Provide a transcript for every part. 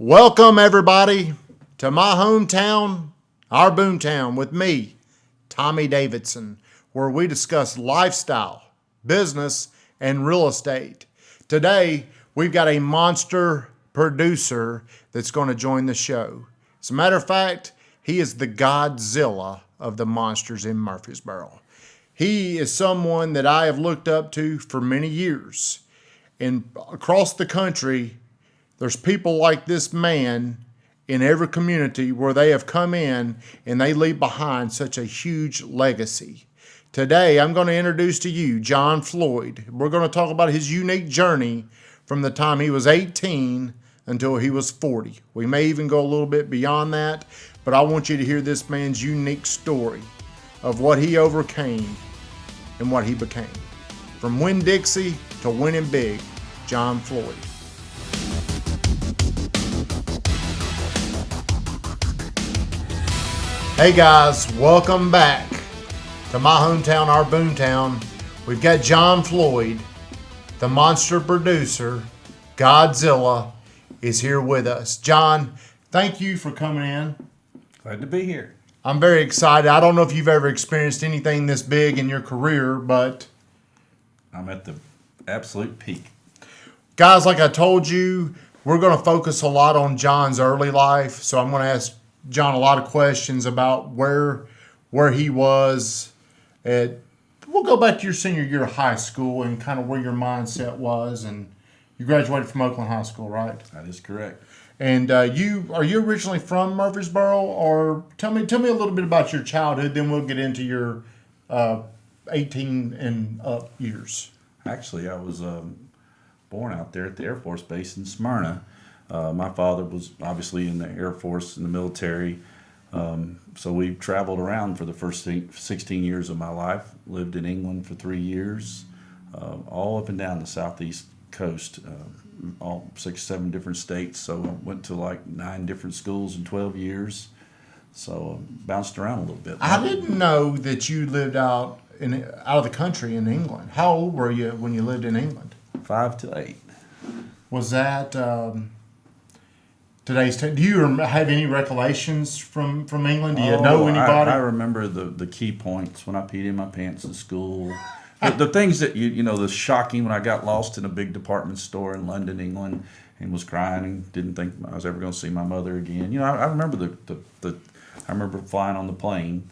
Welcome, everybody, to my hometown, our Boomtown, with me, Tommy Davidson, where we discuss lifestyle, business, and real estate. Today, we've got a monster producer that's going to join the show. As a matter of fact, he is the Godzilla of the monsters in Murfreesboro. He is someone that I have looked up to for many years. And across the country, there's people like this man in every community where they have come in and they leave behind such a huge legacy. Today, I'm going to introduce to you John Floyd. We're going to talk about his unique journey from the time he was 18 until he was 40. We may even go a little bit beyond that, but I want you to hear this man's unique story of what he overcame and what he became. From Winn-Dixie to winning big, John Floyd. Hey guys, welcome back to my hometown, our Boomtown. We've got John Floyd, the monster producer, Godzilla, is here with us. John, thank you for coming in. Glad to be here. I'm very excited. I don't know if you've ever experienced anything this big in your career, but I'm at the absolute peak. Guys, like I told you, we're going to focus a lot on John's early life, so I'm going to ask John a lot of questions about where he was at. We'll go back to your senior year of high school and kind of where your mindset was. And you graduated from Oakland High School, right? That is correct. And are you originally from Murfreesboro, or tell me a little bit about your childhood. Then we'll get into your 18 and up years. Actually, I was born out there at the Air Force Base in Smyrna. My father was obviously in the Air Force, in the military, so we traveled around for the first 16 years of my life. Lived in England for 3 years, all up and down the southeast coast, all 6, 7 different states. So I went to like 9 different schools in 12 years, so bounced around a little bit. I didn't know that you lived out of the country in England. How old were you when you lived in England? 5 to 8. Was that today's do you have any recollections from England? Do you know anybody? I remember the key points when I peed in my pants in school. The things that the shocking when I got lost in a big department store in London, England, and was crying and didn't think I was ever going to see my mother again. I remember I remember flying on the plane,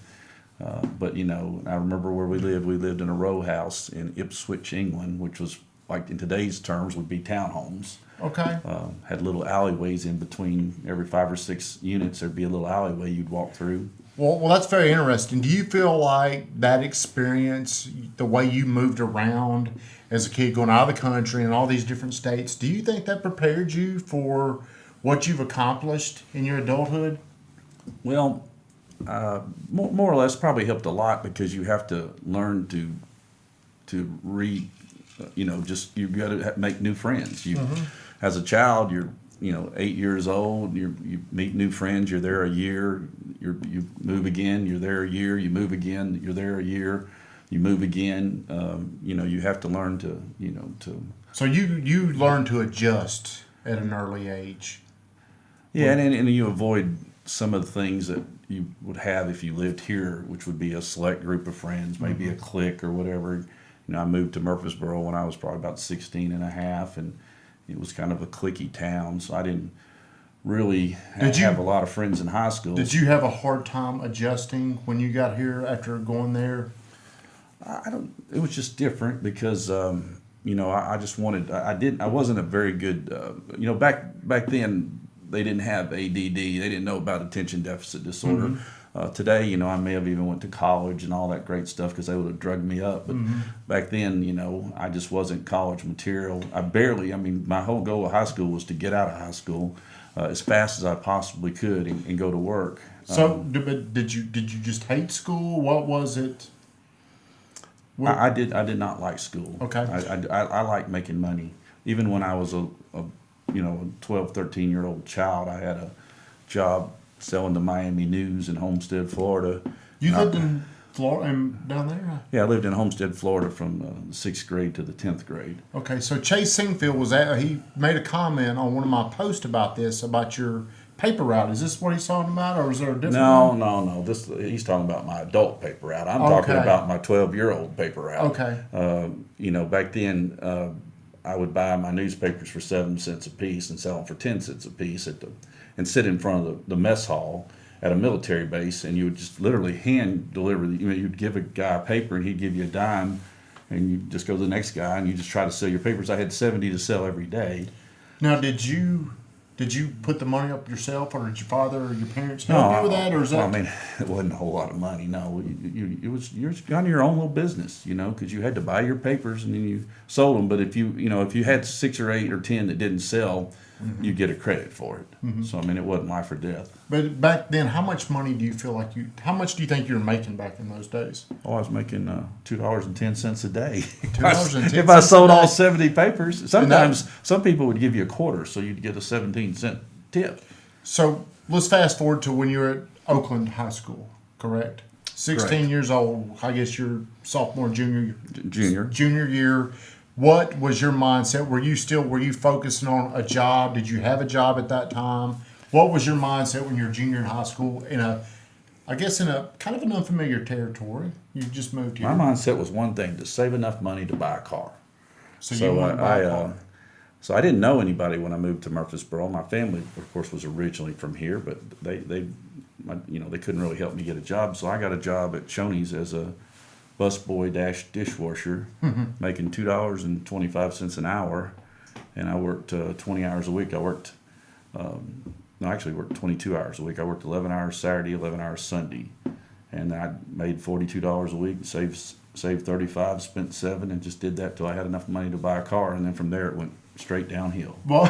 but I remember where we lived. We lived in a row house in Ipswich, England, which was, like in today's terms, would be townhomes. Okay. Had little alleyways in between every 5 or 6 units. There'd be a little alleyway you'd walk through. Well, that's very interesting. Do you feel like that experience, the way you moved around as a kid, going out of the country and all these different states, do you think that prepared you for what you've accomplished in your adulthood? Well, more or less probably helped a lot, because you have to learn to read. You've got to make new friends. As a child, you're 8 years old. You meet new friends. You're there a year. You move again. You're there a year. You move again. You're there a year. You move again. You have to learn to. So you learn to adjust at an early age. Yeah, and you avoid some of the things that you would have if you lived here, which would be a select group of friends, maybe a clique or whatever. I moved to Murfreesboro when I was probably about 16 and a half, and it was kind of a cliquey town, so I didn't really have a lot of friends in high school. Did you have a hard time adjusting when you got here after going there? It was just different because, I just wanted, I wasn't a very good, back then they didn't have ADD. They didn't know about attention deficit disorder. Today, I may have even went to college and all that great stuff because they would have drugged me up. But back then, I just wasn't college material. My whole goal of high school was to get out of high school as fast as I possibly could and go to work. So, did you just hate school? What was it? I did not like school. Okay. I liked making money. Even when I was a 12, 13-year-old child, I had a job selling the Miami News in Homestead, Florida. You lived in Florida and down there? Yeah, I lived in Homestead, Florida from the 6th grade to the 10th grade. Okay, so Chase Singfield he made a comment on one of my posts about this, about your paper route. Is this what he's talking about, or is there a different one? No. He's talking about my adult paper route. I'm talking about my 12-year-old paper route. Okay. Back then, I would buy my newspapers for 7 cents a piece and sell them for 10 cents a piece and sit in front of the mess hall at a military base, and you would just literally hand deliver. You'd give a guy a paper, and he'd give you a dime, and you just go to the next guy, and you just try to sell your papers. I had 70 to sell every day. Now, did you put the money up yourself, or did your father or your parents help you with that, or is that? Well, I mean, it wasn't a whole lot of money. No, you're kind of your own little business, because you had to buy your papers and then you sold them. But if you had 6 or 8 or 10 that didn't sell, you get a credit for it. So I mean, it wasn't life or death. But back then, how much money do you feel like how much do you think you were making back in those days? Oh, I was making $2.10 a day. $2.10 if I sold all 70 papers. Sometimes some people would give you a quarter, so you'd get a 17-cent tip. So let's fast forward to when you were at Oakland High School, correct? 16 years old. I guess you're sophomore, junior year. What was your mindset? Were you focusing on a job? Did you have a job at that time? What was your mindset when you were junior in high school in a kind of an unfamiliar territory? You just moved here. My mindset was one thing: to save enough money to buy a car. So you wanted to buy a car. So I didn't know anybody when I moved to Murfreesboro. My family, of course, was originally from here, but they couldn't really help me get a job. So I got a job at Shoney's as a busboy -- dishwasher, making $2.25 an hour, and I worked 20 hours a week. I worked, actually worked 22 hours a week. I worked 11 hours Saturday, 11 hours Sunday, and I made $42 a week. Saved 35, spent 7, and just did that till I had enough money to buy a car, and then from there it went straight downhill. Well,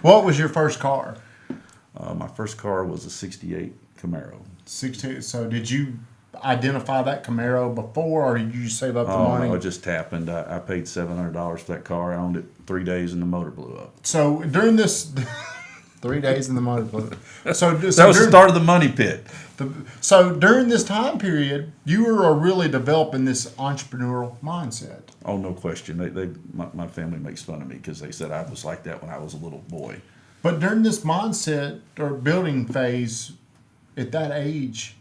what was your first car? My first car was a '68 Camaro. 68. So did you identify that Camaro before, or did you save up the money? No, it just happened. I paid $700 for that car. I owned it 3 days, and the motor blew up. So during this 3 days in the motor blew up. So that was the start of the money pit. So during this time period, you were really developing this entrepreneurial mindset. Oh, no question. My family makes fun of me because they said I was like that when I was a little boy. But during this mindset or building phase, at that age,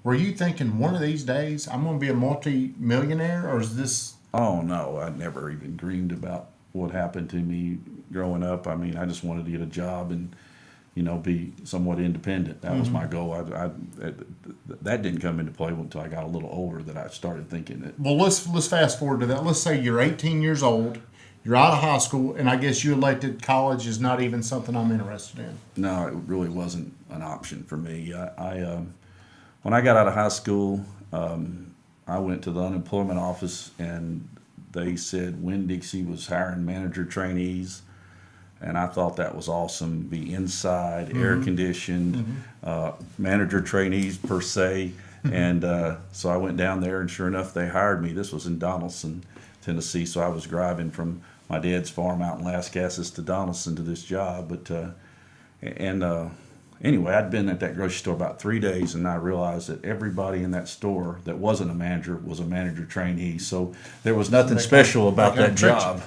were you thinking one of these days I'm going to be a multi-millionaire, or is this? Oh no, I never even dreamed about what happened to me growing up. I mean, I just wanted to get a job and be somewhat independent. That was my goal. That didn't come into play until I got a little older, that I started thinking that. Well, let's fast forward to that. Let's say you're 18 years old, you're out of high school, and I guess you elected college is not even something I'm interested in. No, it really wasn't an option for me. When I got out of high school, I went to the unemployment office, and they said Winn-Dixie was hiring manager trainees. And I thought that was awesome. Be inside, air conditioned, manager trainees per se. And so I went down there, and sure enough, they hired me. This was in Donaldson, Tennessee. So I was driving from my dad's farm out in Lascassas to Donaldson to this job. Anyway, I'd been at that grocery store about 3 days, and I realized that everybody in that store that wasn't a manager was a manager trainee. So there was nothing special about that job.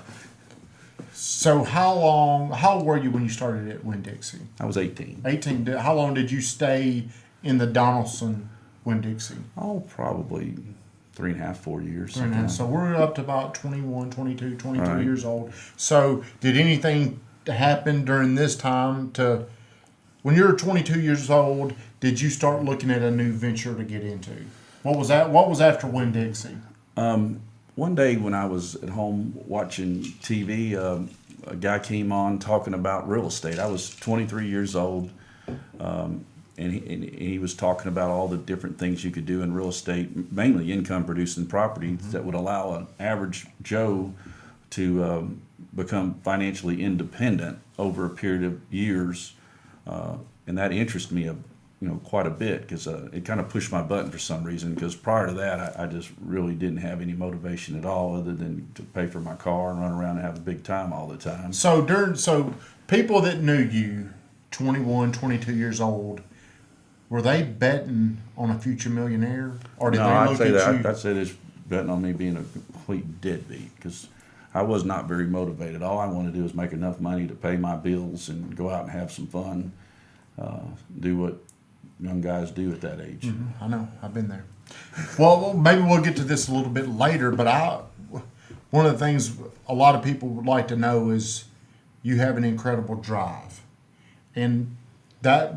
So how old were you when you started at Winn-Dixie? I was 18. 18. How long did you stay in the Donaldson Winn-Dixie? Oh, probably 3.5, 4 years. 3.5. So we're up to about 21, 22, 23 Right. years old. So did anything happen during this time when you were 22 years old, did you start looking at a new venture to get into? What was that? What was after Winn-Dixie? One day when I was at home watching TV, a guy came on talking about real estate. I was 23 years old, and he was talking about all the different things you could do in real estate, mainly income-producing properties that would allow an average Joe to become financially independent over a period of years, and that interested me quite a bit, because it kind of pushed my button for some reason, because prior to that I just really didn't have any motivation at all other than to pay for my car and run around and have a big time all the time. So people that knew you 21, 22 years old, were they betting on a future millionaire, or did No, they I'd look say at that. you? I'd say they're betting on me being a complete deadbeat because I was not very motivated. All I wanted to do was make enough money to pay my bills and go out and have some fun, do what young guys do at that age. I know, I've been there. Well, maybe we'll get to this a little bit later, but one of the things a lot of people would like to know is you have an incredible drive, and that.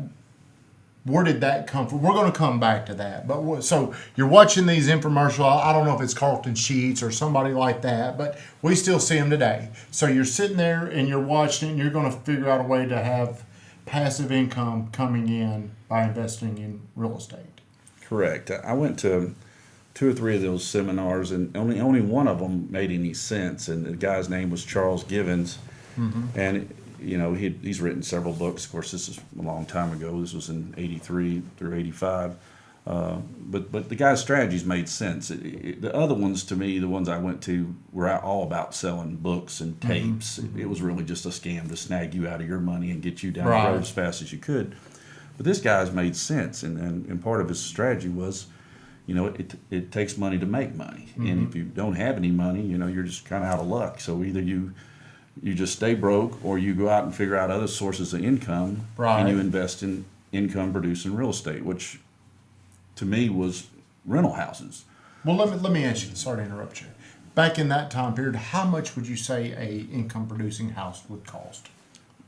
Where did that come from? We're going to come back to that. But so you're watching these infomercials. I don't know if it's Carlton Sheets or somebody like that, but we still see them today. So you're sitting there and you're watching it, and you're going to figure out a way to have passive income coming in by investing in real estate. Correct. I went to 2 or 3 of those seminars, and only one of them made any sense. And the guy's name was Charles Givens, and he's written several books. Of course, this is a long time ago. This was in '83 through '85. But the guy's strategies made sense. The other ones, to me, the ones I went to, were all about selling books and tapes. It was really just a scam to snag you out of your money and get you down the road as fast as you could. But this guy's made sense, and part of his strategy was, it takes money to make money. And if you don't have any money, you're just kind of out of luck. So either you just stay broke, or you go out and figure out other sources of income, and you invest in income-producing real estate, which to me was rental houses. Well, let me ask you. Sorry to interrupt you. Back in that time period, how much would you say a income-producing house would cost?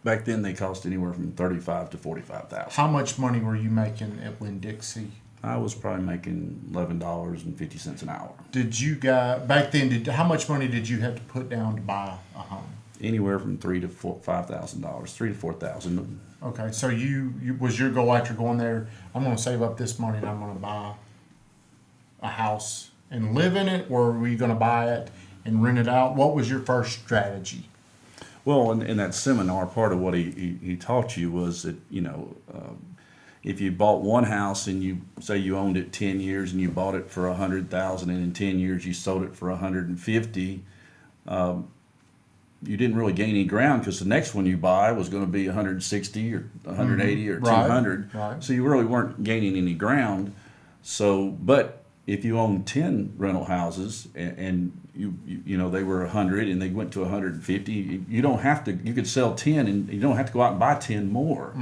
Back then, they cost anywhere from $35,000 to $45,000. How much money were you making at Winn-Dixie? I was probably making $11.50 an hour. Did you guys back then? How much money did you have to put down to buy a home? Anywhere from $3,000 to $5,000, $3,000 to $4,000. Okay, so you was your goal after going there? I'm going to save up this money and I'm going to buy a house and live in it, or were you going to buy it and rent it out? What was your first strategy? Well, in that seminar, part of what he taught you was that if you bought one house and you say you owned it 10 years and you bought it for $100,000, and in 10 years you sold it for $150,000. You didn't really gain any ground, because the next one you buy was going to be 160 or 180 or 200. Right. So you really weren't gaining any ground. But if you own 10 rental houses and they were 100 and they went to 150, you don't have to. You could sell 10 and you don't have to go out and buy 10 more.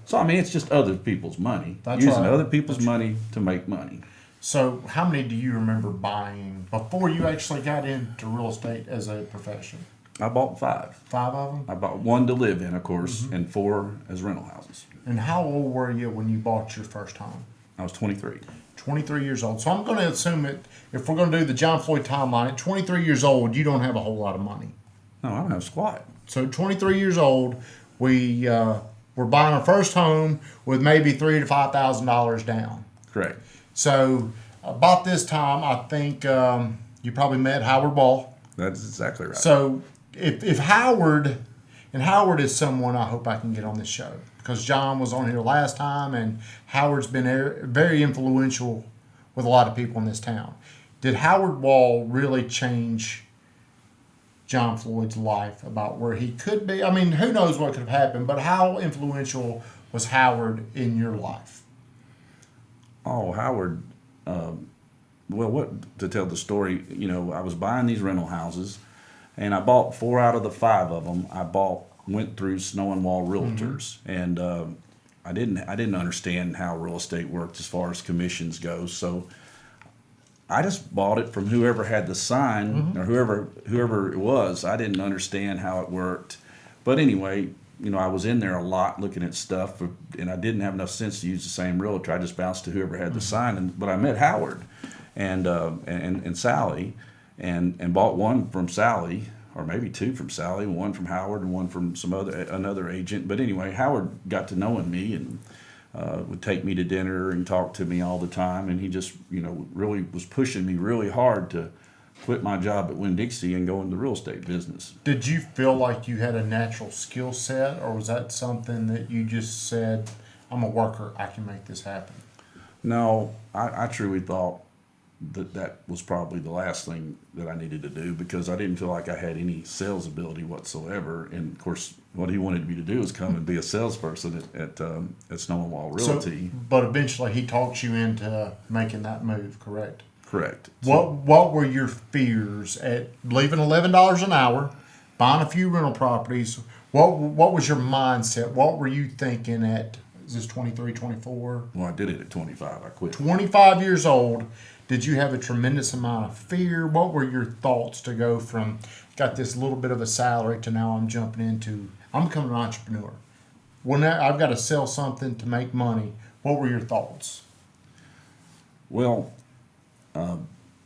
So I mean, it's just other people's money. Using other people's money to make money. So how many do you remember buying before you actually got into real estate as a profession? I bought 5. 5 of them? I bought 1 to live in, of course, and 4 as rental houses. And how old were you when you bought your first home? I was 23. 23 years old. So I'm going to assume that if we're going to do the John Floyd timeline, at 23 years old, you don't have a whole lot of money. No, I don't have squat. So 23 years old, we're buying our first home with maybe $3,000 to $5,000 down. Correct. So about this time, I think you probably met Howard Ball. That's exactly right. So if Howard, and Howard is someone I hope I can get on this show, because John was on here last time, and Howard's been very influential with a lot of people in this town. Did Howard Wall really change John Floyd's life about where he could be? I mean, who knows what could have happened, but how influential was Howard in your life? Oh, Howard, well, what to tell the story, I was buying these rental houses, and I bought 4 out of the 5 of them. Went through Snow and Wall Realtors, and I didn't understand how real estate worked as far as commissions go. So I just bought it from whoever had the sign, or whoever it was. I didn't understand how it worked, but anyway, I was in there a lot looking at stuff, and I didn't have enough sense to use the same realtor. I just bounced to whoever had the sign, but I met Howard and Sally, and bought 1 from Sally, or maybe 2 from Sally, 1 from Howard and 1 from another agent. But anyway, Howard got to knowing me and would take me to dinner and talk to me all the time, and he just really was pushing me really hard to quit my job at Winn-Dixie and go into the real estate business. Did you feel like you had a natural skill set, or was that something that you just said, I'm a worker, I can make this happen? No, I truly thought that was probably the last thing that I needed to do, because I didn't feel like I had any sales ability whatsoever. And of course, what he wanted me to do is come and be a salesperson at Snow and Wall Realty. But eventually he talked you into making that move, correct? Correct. What were your fears at leaving $11 an hour, buying a few rental properties? What was your mindset? What were you thinking at, is this 23, 24? Well, I did it at 25. I quit. 25 years old. Did you have a tremendous amount of fear? What were your thoughts to go from got this little bit of a salary to now I'm jumping into, I'm becoming an entrepreneur? When I've got to sell something to make money, what were your thoughts? Well,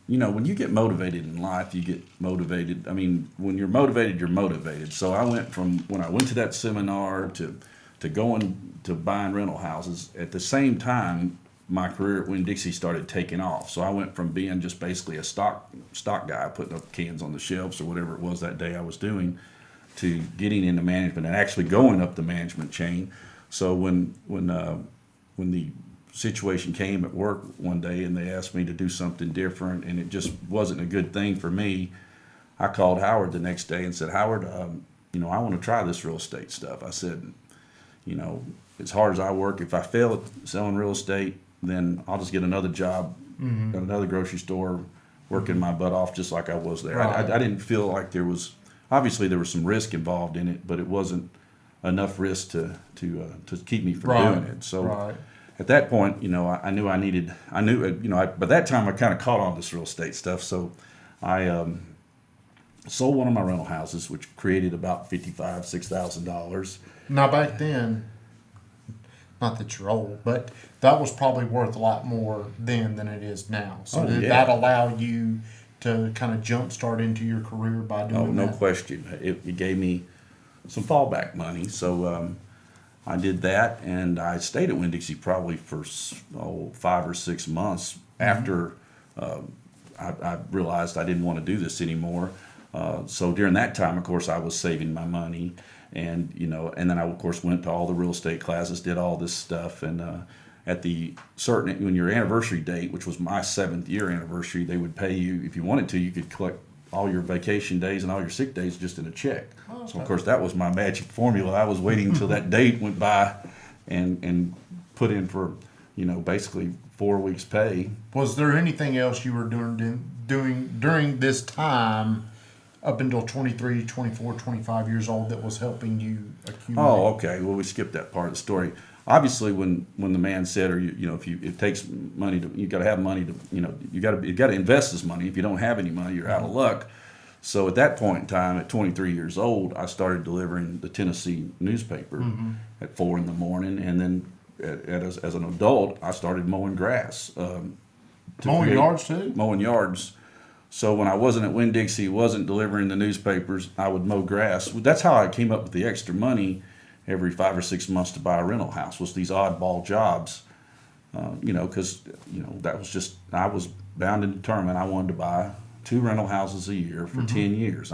when you get motivated in life, you get motivated. I mean, when you're motivated, you're motivated. So I went from when I went to that seminar to going to buying rental houses. At the same time, my career at Winn-Dixie started taking off. So I went from being just basically a stock guy, putting up cans on the shelves or whatever it was that day I was doing, to getting into management and actually going up the management chain. So when the situation came at work one day and they asked me to do something different and it just wasn't a good thing for me, I called Howard the next day and said, Howard, I want to try this real estate stuff. I said, as hard as I work, if I fail at selling real estate, then I'll just get another job at another grocery store, working my butt off just like I was there. Right. I didn't feel like there was some risk involved in it, but it wasn't enough risk to keep me from doing it. So at that point, I knew by that time I kind of caught on this real estate stuff. So I sold one of my rental houses, which created about $6,000. Now back then, not that you're old, but that was probably worth a lot more then than it is now. So did that allow you to kind of jumpstart into your career by doing that? No question. It gave me some fallback money. So I did that, and I stayed at Winn-Dixie probably for 5 or 6 months after I realized I didn't want to do this anymore. So during that time, of course, I was saving my money. And then I of course went to all the real estate classes, did all this stuff, and at when your anniversary date, which was my 7th year anniversary, they would pay you, if you wanted to, you could collect all your vacation days and all your sick days just in a check. Oh, okay. So of course that was my magic formula. I was waiting until that date went by, and put in for basically 4 weeks' pay. Was there anything else you were doing during this time, up until 23, 24, 25 years old, that was helping you accumulate? Oh, okay. Well, we skipped that part of the story. Obviously, when the man said, it takes money you got to have money to, you got to invest this money. If you don't have any money, you're out of luck. So at that point in time, at 23 years old, I started delivering the Tennessee newspaper at 4 in the morning, and then as an adult, I started mowing grass. Mowing yards too? Mowing yards. So when I wasn't at Winn-Dixie, wasn't delivering the newspapers, I would mow grass. That's how I came up with the extra money every 5 or 6 months to buy a rental house, was these oddball jobs. Because that was just, I was bound and determined I wanted to buy 2 rental houses a year for 10 years.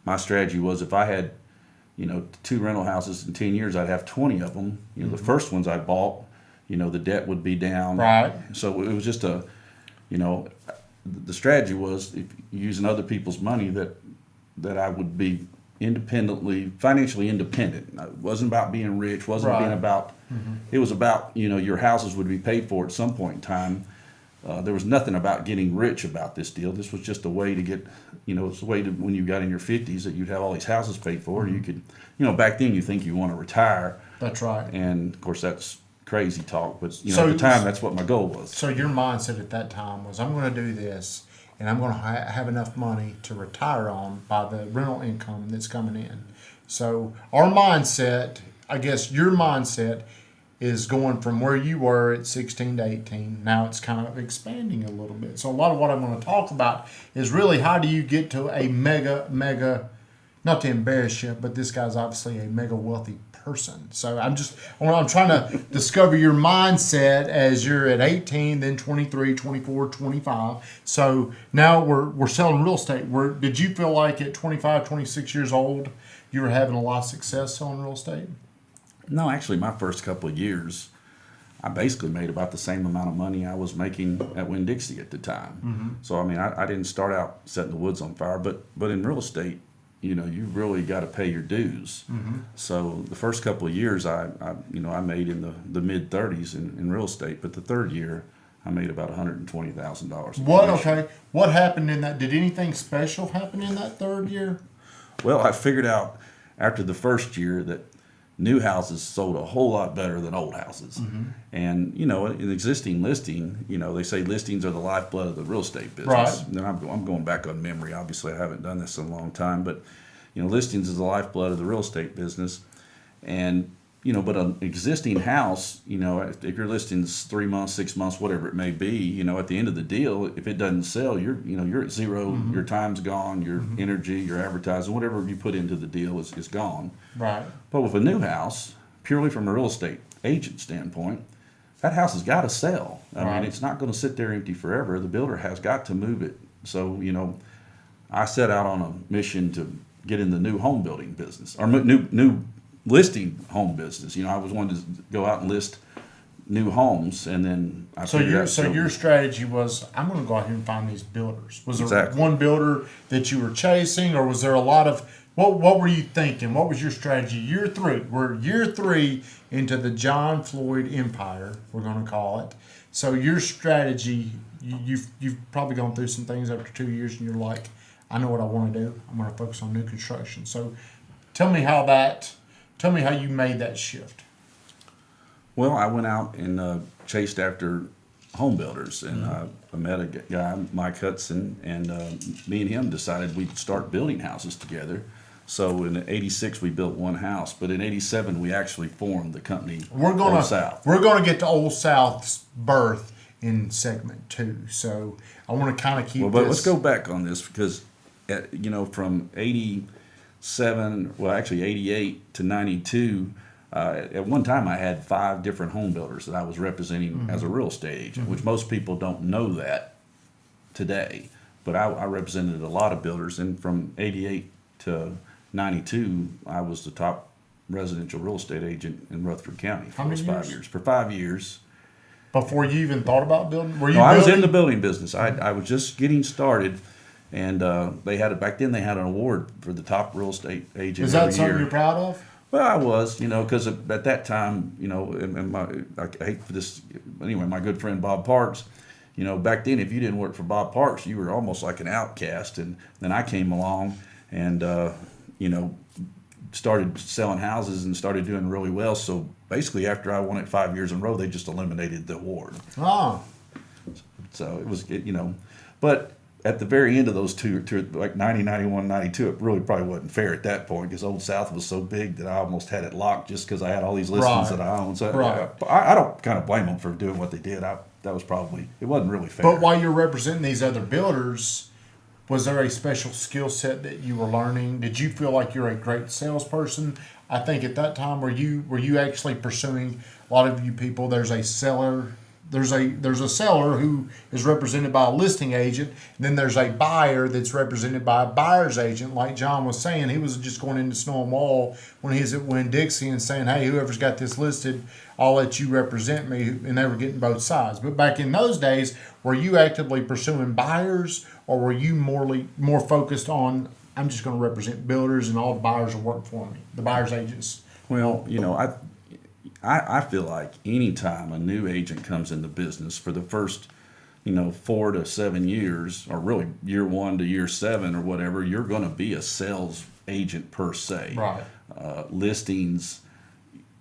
My strategy was, if I had 2 rental houses in 10 years, I'd have 20 of them. The first ones I bought, the debt would be down. Right. So it was just the strategy was, if using other people's money, that I would be financially independent. It wasn't about being rich, wasn't being about, it was about, your houses would be paid for at some point in time. There was nothing about getting rich about this deal. This was just a way to get, it's a way to, when you got in your 50s, that you'd have all these houses paid for. You could, back then you think you want to retire. That's right. And of course that's crazy talk, but at the time that's what my goal was. So your mindset at that time was, I'm going to do this, and I'm going to have enough money to retire on by the rental income that's coming in. So our mindset, I guess your mindset, is going from where you were at 16 to 18. Now it's kind of expanding a little bit. So a lot of what I'm going to talk about is really, how do you get to a mega, not to embarrass you, but this guy's obviously a mega wealthy person. So I'm trying to discover your mindset as you're at 18, then 23, 24, 25. So now we're selling real estate. Did you feel like at 25, 26 years old, you were having a lot of success selling real estate? No, actually, my first couple of years, I basically made about the same amount of money I was making at Winn-Dixie at the time. So I mean, I didn't start out setting the woods on fire, but in real estate, you know, you really got to pay your dues. So the first couple of years, I made in the mid 30s in real estate, but the third year, I made about $120,000. What? Okay. What happened in that? Did anything special happen in that third year? Well, I figured out after the first year that new houses sold a whole lot better than old houses. And, you know, an existing listing, you know, they say listings are the lifeblood of the real estate business. Right. And I'm going back on memory. Obviously, I haven't done this in a long time, but, you know, listings is the lifeblood of the real estate business. And, you know, but an existing house, you know, if your listing's 3 months, 6 months, whatever it may be, you know, at the end of the deal, if it doesn't sell, you're at zero. Your time's gone. Your energy, your advertising, whatever you put into the deal is gone. Right. But with a new house, purely from a real estate agent standpoint, that house has got to sell. I mean, it's not going to sit there empty forever. The builder has got to move it. So, you know, I set out on a mission to get in the new home building business, or new listing home business. You know, I was wanting to go out and list new homes, and then your strategy was, I'm going to go out here and find these builders. Was there one builder that you were chasing, or was there a lot of what were you thinking? What was your strategy? Year 3. We're year 3 into the John Floyd empire, we're going to call it. So your strategy, you've probably gone through some things after 2 years, and you're like, I know what I want to do. I'm going to focus on new construction. So tell me how you made that shift. Well, I went out and chased after home builders, and I met a guy, Mike Hudson, and me and him decided we'd start building houses together. So in '86 we built one house, but in '87 we actually formed the company Old South. We're gonna get to Old South's birth in segment 2. So I want to kind of keep. But let's go back on this because, you know, from '87, well, actually '88 to '92. At one time, I had 5 different home builders that I was representing as a real estate agent, which most people don't know that today. But I represented a lot of builders, and from '88 to '92, I was the top residential real estate agent in Rutherford County for those 5 years. For 5 years. Before you even thought about building? I was in the building business. I was just getting started, and they had back then. They had an award for the top real estate agent. Is that something you're proud of? Well, I was, you know, because at that time, you know, I hate for this, anyway, my good friend Bob Parks, you know, back then, if you didn't work for Bob Parks, you were almost like an outcast. And then I came along and, you know, started selling houses and started doing really well. So basically, after I won it 5 years in a row, they just eliminated the award. Oh. So it was, you know, but at the very end of those two, like 90, 91, 92, it really probably wasn't fair at that point because Old South was so big that I almost had it locked just because I had all these listings that I owned. So I don't kind of blame them for doing what they did. That was probably, it wasn't really fair. But while you're representing these other builders, was there a special skill set that you were learning? Did you feel like you're a great salesperson? I think at that time, were you actually pursuing, a lot of you people, there's a seller. There's a seller who is represented by a listing agent, and then there's a buyer that's represented by a buyer's agent. Like John was saying, he was just going into Snow and Wall when he was at Winn-Dixie and saying, hey, whoever's got this listed, I'll let you represent me, and they were getting both sides. But back in those days, were you actively pursuing buyers, or were you more focused on, I'm just going to represent builders and all the buyers will work for me, the buyer's agents? Well, you know, I feel like anytime a new agent comes into business for the first, you know, 4 to 7 years, or really year 1 to year 7 or whatever, you're going to be a sales agent per se. Right. Listings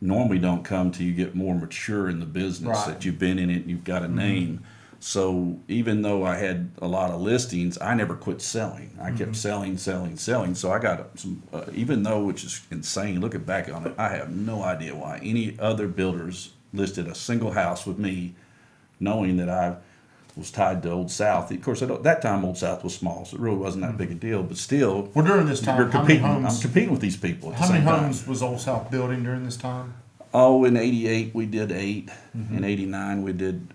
normally don't come till you get more mature in the business, that you've been in it, you've got a name. So even though I had a lot of listings, I never quit selling. I kept selling. So I got some, even though, which is insane, looking back on it, I have no idea why any other builders listed a single house with me, knowing that I was tied to Old South. Of course, at that time, Old South was small, so it really wasn't that big a deal. But still, well, during this time, I'm competing with these people at the same time. How many homes was Old South building during this time? Oh, in '88 we did 8. In '89 we did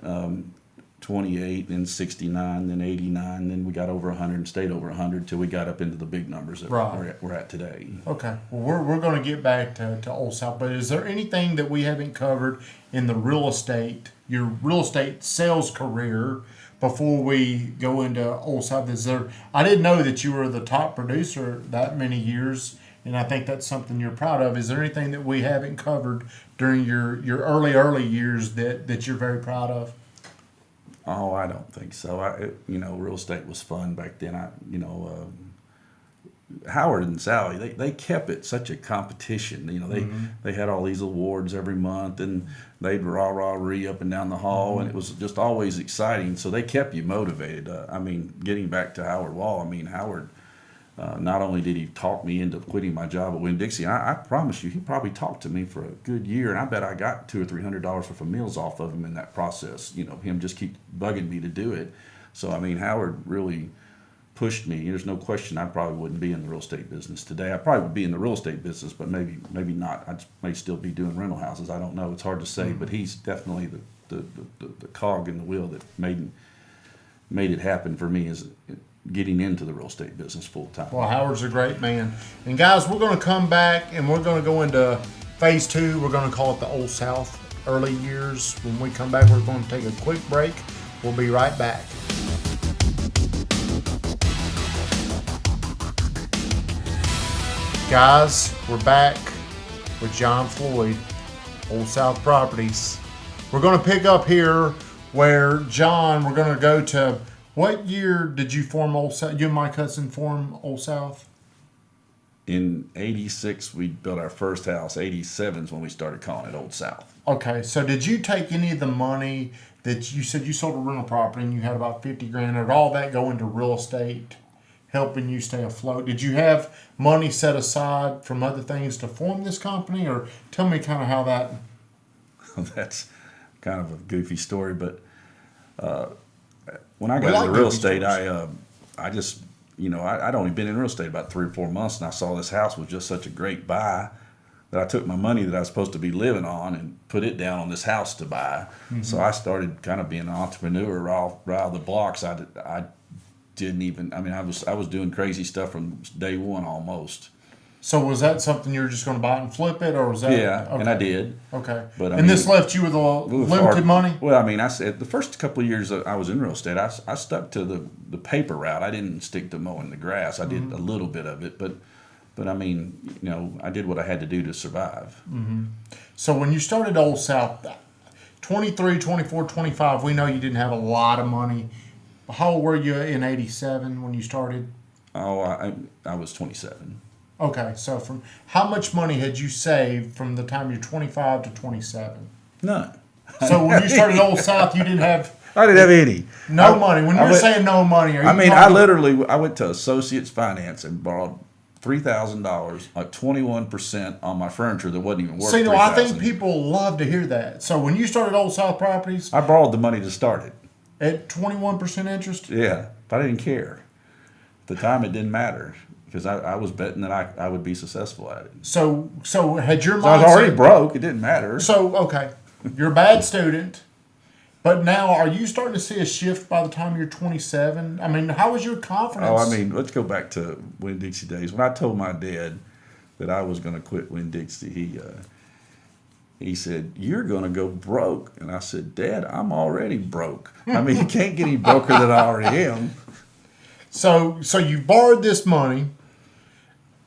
28, then 69, then 89, then we got over 100 and stayed over 100 till we got up into the big numbers that Right. we're at today. Okay. Well, we're going to get back to Old South, but is there anything that we haven't covered in the real estate, your real estate sales career, before we go into Old South? Is there? I didn't know that you were the top producer that many years, and I think that's something you're proud of. Is there anything that we haven't covered during your early years that you're very proud of? Oh, I don't think so. Real estate was fun back then. Howard and Sally, they kept it such a competition. They had all these awards every month, and they'd rah-rah-ree up and down the hall, and it was just always exciting. So they kept you motivated. Getting back to Howard Wall, Howard, not only did he talk me into quitting my job at Winn-Dixie, I promise you, he probably talked to me for a good year, and I bet I got $200 or $300 worth of meals off of him in that process. Him just keep bugging me to do it. So Howard really pushed me. There's no question I probably wouldn't be in the real estate business today. I probably would be in the real estate business, but maybe not. I may still be doing rental houses. I don't know. It's hard to say, but he's definitely the cog in the wheel that made it happen for me, is getting into the real estate business full time. Well, Howard's a great man. And guys, we're going to come back and we're going to go into phase 2. We're going to call it the Old South early years. When we come back, we're going to take a quick break. We'll be right back. Guys, we're back with John Floyd, Old South Properties. We're going to pick up here where John, we're going to go to, what year did you form Old South? You and my cousin form Old South? In 86, we built our first house. 87 is when we started calling it Old South. Okay, so did you take any of the money that you said you sold a rental property and you had about 50 grand, did all that go into real estate, helping you stay afloat? Did you have money set aside from other things to form this company, or tell me kind of how that... That's kind of a goofy story, but when I got into real estate, I just, I'd only been in real estate about 3 or 4 months, and I saw this house was just such a great buy that I took my money that I was supposed to be living on and put it down on this house to buy. Mm-hmm. So I started kind of being an entrepreneur around the blocks. I didn't even, I was doing crazy stuff from day one almost. So was that something you were just going to buy and flip it, or was that? Yeah, okay. And I did. Okay. But this left you with a limited money? Well, I said the first couple of years I was in real estate, I stuck to the paper route. I didn't stick to mowing the grass. I did a little bit of it, but I did what I had to do to survive. Mm-hmm. So when you started Old South, 23, 24, 25, we know you didn't have a lot of money. How old were you in 87 when you started? Oh, I was 27. Okay, so from how much money had you saved from the time you're 25 to 27? None. So when you started Old South, you didn't have... I didn't have any. Money. When you're saying no money, I went to Associates Finance and borrowed $3,000, like 21% on my furniture that wasn't even worth $3,000. I think people love to hear that. So when you started Old South Properties... I borrowed the money to start it. At 21% interest? Yeah, but I didn't care. At the time, it didn't matter, because I was betting that I would be successful at it. So had your mindset... I was already broke. It didn't matter. So, okay, you're a bad student, but now are you starting to see a shift by the time you're 27? How was your confidence? Let's go back to Winn-Dixie days. When I told my dad that I was going to quit Winn-Dixie, he said, "You're going to go broke." And I said, "Dad, I'm already broke. You can't get any broker than I already am." So you borrowed this money,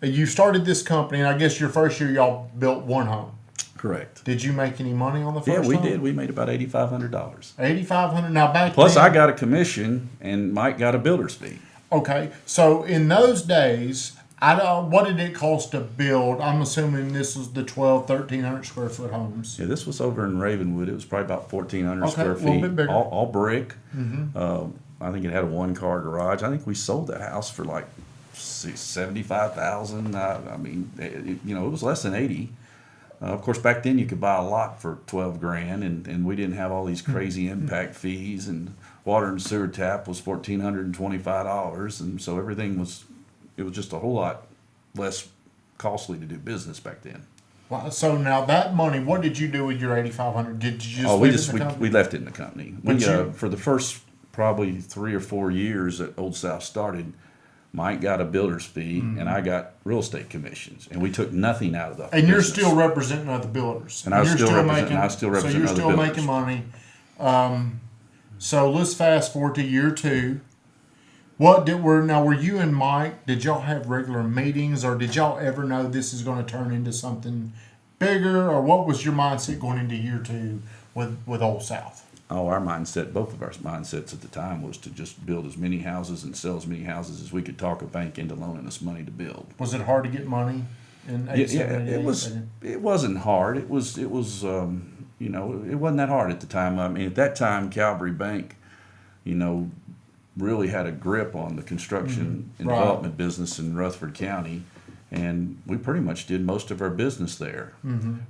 you started this company, and I guess your first year y'all built one home. Correct. Did you make any money on the first home? Yeah, we did. We made about $8,500. $8,500. Now back Plus, then, I got a commission, and Mike got a builder's fee. Okay, so in those days, what did it cost to build? I'm assuming this was the 1,300 square foot homes. Yeah, this was over in Ravenwood. It was probably about 1,400 square feet. A little bit bigger. All brick. Mm-hmm. I think it had a 1-car garage. I think we sold that house for like $75,000. It was less than 80. Of course, back then you could buy a lot for $12,000, and we didn't have all these crazy impact fees, and water and sewer tap was $1,425, and so everything was just a whole lot less costly to do business back then. Wow. So now that money, what did you do with your 8,500? Did you just Oh, leave it in the company? we left it in the company. But you- For the first probably 3 or 4 years that Old South started, Mike got a builder's fee and I got real estate commissions, and we took nothing out of the And you're business. still representing other builders. And I was you're still representing- making, I still represent So you're other still builders. making money. So let's fast forward to year 2. Were you and Mike, did y'all have regular meetings, or did y'all ever know this is going to turn into something bigger, or what was your mindset going into year 2 with Old South? Oh, our mindset, both of our mindsets at the time was to just build as many houses and sell as many houses as we could talk a bank into loaning us money to build. Was it hard to get money in Yeah, 87, it was. It wasn't hard. It was. It wasn't that hard at the time. I mean, at that time, Calvary Bank, really had a grip on the construction and Right. development business in Rutherford County, and we pretty much did most of our business there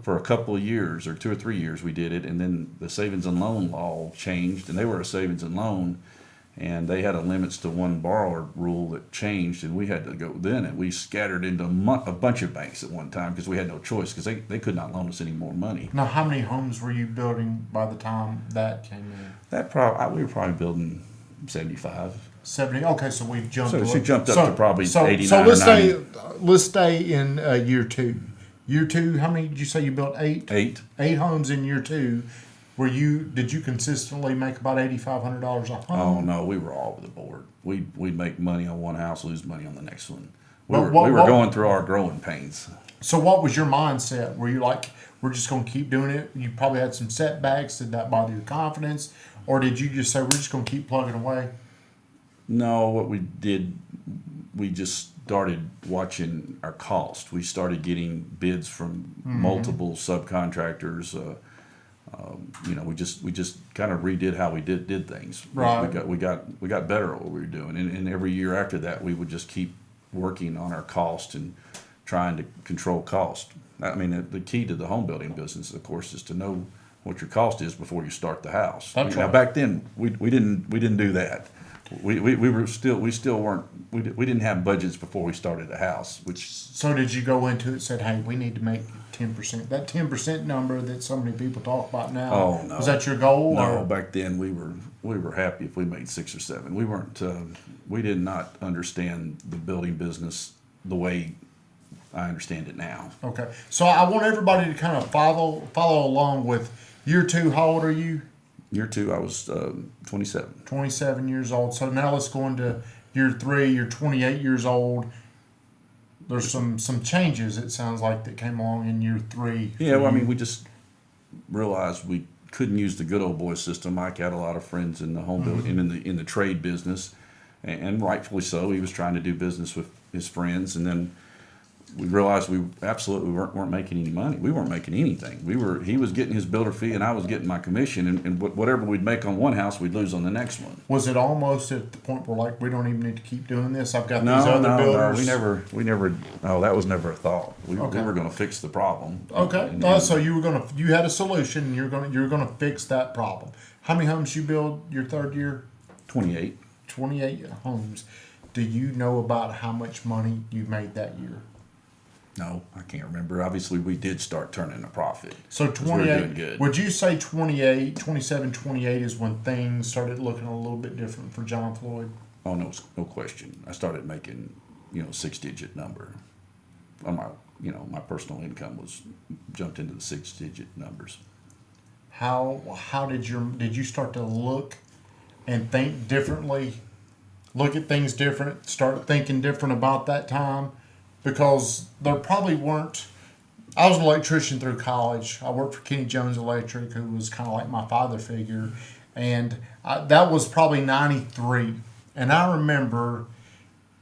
for a couple of years, or 2 or 3 years. We did it, and then the savings and loan law changed, and they were a savings and loan. And they had a limits to one borrower rule that changed, and we had to go then. And we scattered into a bunch of banks at one time because we had no choice, because they could not loan us any more money. Now, how many homes were you building by the time that came in? We were probably building 75. 70. Okay, so we've jumped. So a she little- jumped up to probably 89 So or let's 90. let's stay in year 2. Year 2, how many did you say you built? 8. 8. 8 homes in year 2. Did you consistently make about $8,500 a home? Oh no, we were all over the board. We'd make money on one house, lose money on the next one. We But were going through our growing pains. So what was your mindset? Were you like, we're just going to keep doing it? You probably had some setbacks. Did that bother your confidence? Or did you just say, we're just going to keep plugging away? No, what we did, we just started watching our cost. We started getting bids from multiple subcontractors. We just kind of redid how we did things. Right. We got better at what we were doing, and every year after that, we would just keep working on our cost and trying to control cost. I mean, the key to the home building business, of course, is to know what your cost is before you start the house. That's Now, right. back then, we didn't do that. We didn't have budgets before we started a house, which. So did you go into it and said, hey, we need to make 10%? That 10% number that so many people talk about now, Oh, no. was that your goal? No, or? back then we were happy if we made 6 or 7. We weren't. We did not understand the building business the way I understand it now. Okay. So I want everybody to kind of follow along with year 2. How old are you? Year 2, I was 27. 27 years old. So now let's go into year 3. You're 28 years old. There's some changes, it sounds like, that came along in year 3. Yeah, well, I mean, we just realized we couldn't use the good old boy system. Mike had a lot of friends in the home building and in the trade business, and rightfully so. He was trying to do business with his friends, and then we realized we absolutely weren't making any money. We weren't making anything. He was getting his builder fee, and I was getting my commission, and whatever we'd make on one house, we'd lose on the next one. Was it almost at the point where, like, we don't even need to keep doing this? I've got these other builders. No, we never. No, that was never a thought. We Okay. were going to fix the problem. Okay. And So you had a solution, and you're gonna fix that problem. How many homes you build your 3rd year? 28. 28 homes. Do you know about how much money you made that year? No, I can't remember. Obviously, we did start turning a profit. So 'Cause we were 28, doing good. would you say 27, 28 is when things started looking a little bit different for John Floyd? Oh no, no question. I started making 6-digit number. On my personal income was jumped into the 6-digit numbers. How did you start to look and think differently? Look at things different, start thinking different about that time? Because there probably weren't. I was an electrician through college. I worked for Kenny Jones Electric, who was kind of like my father figure. And that was probably 93. And I remember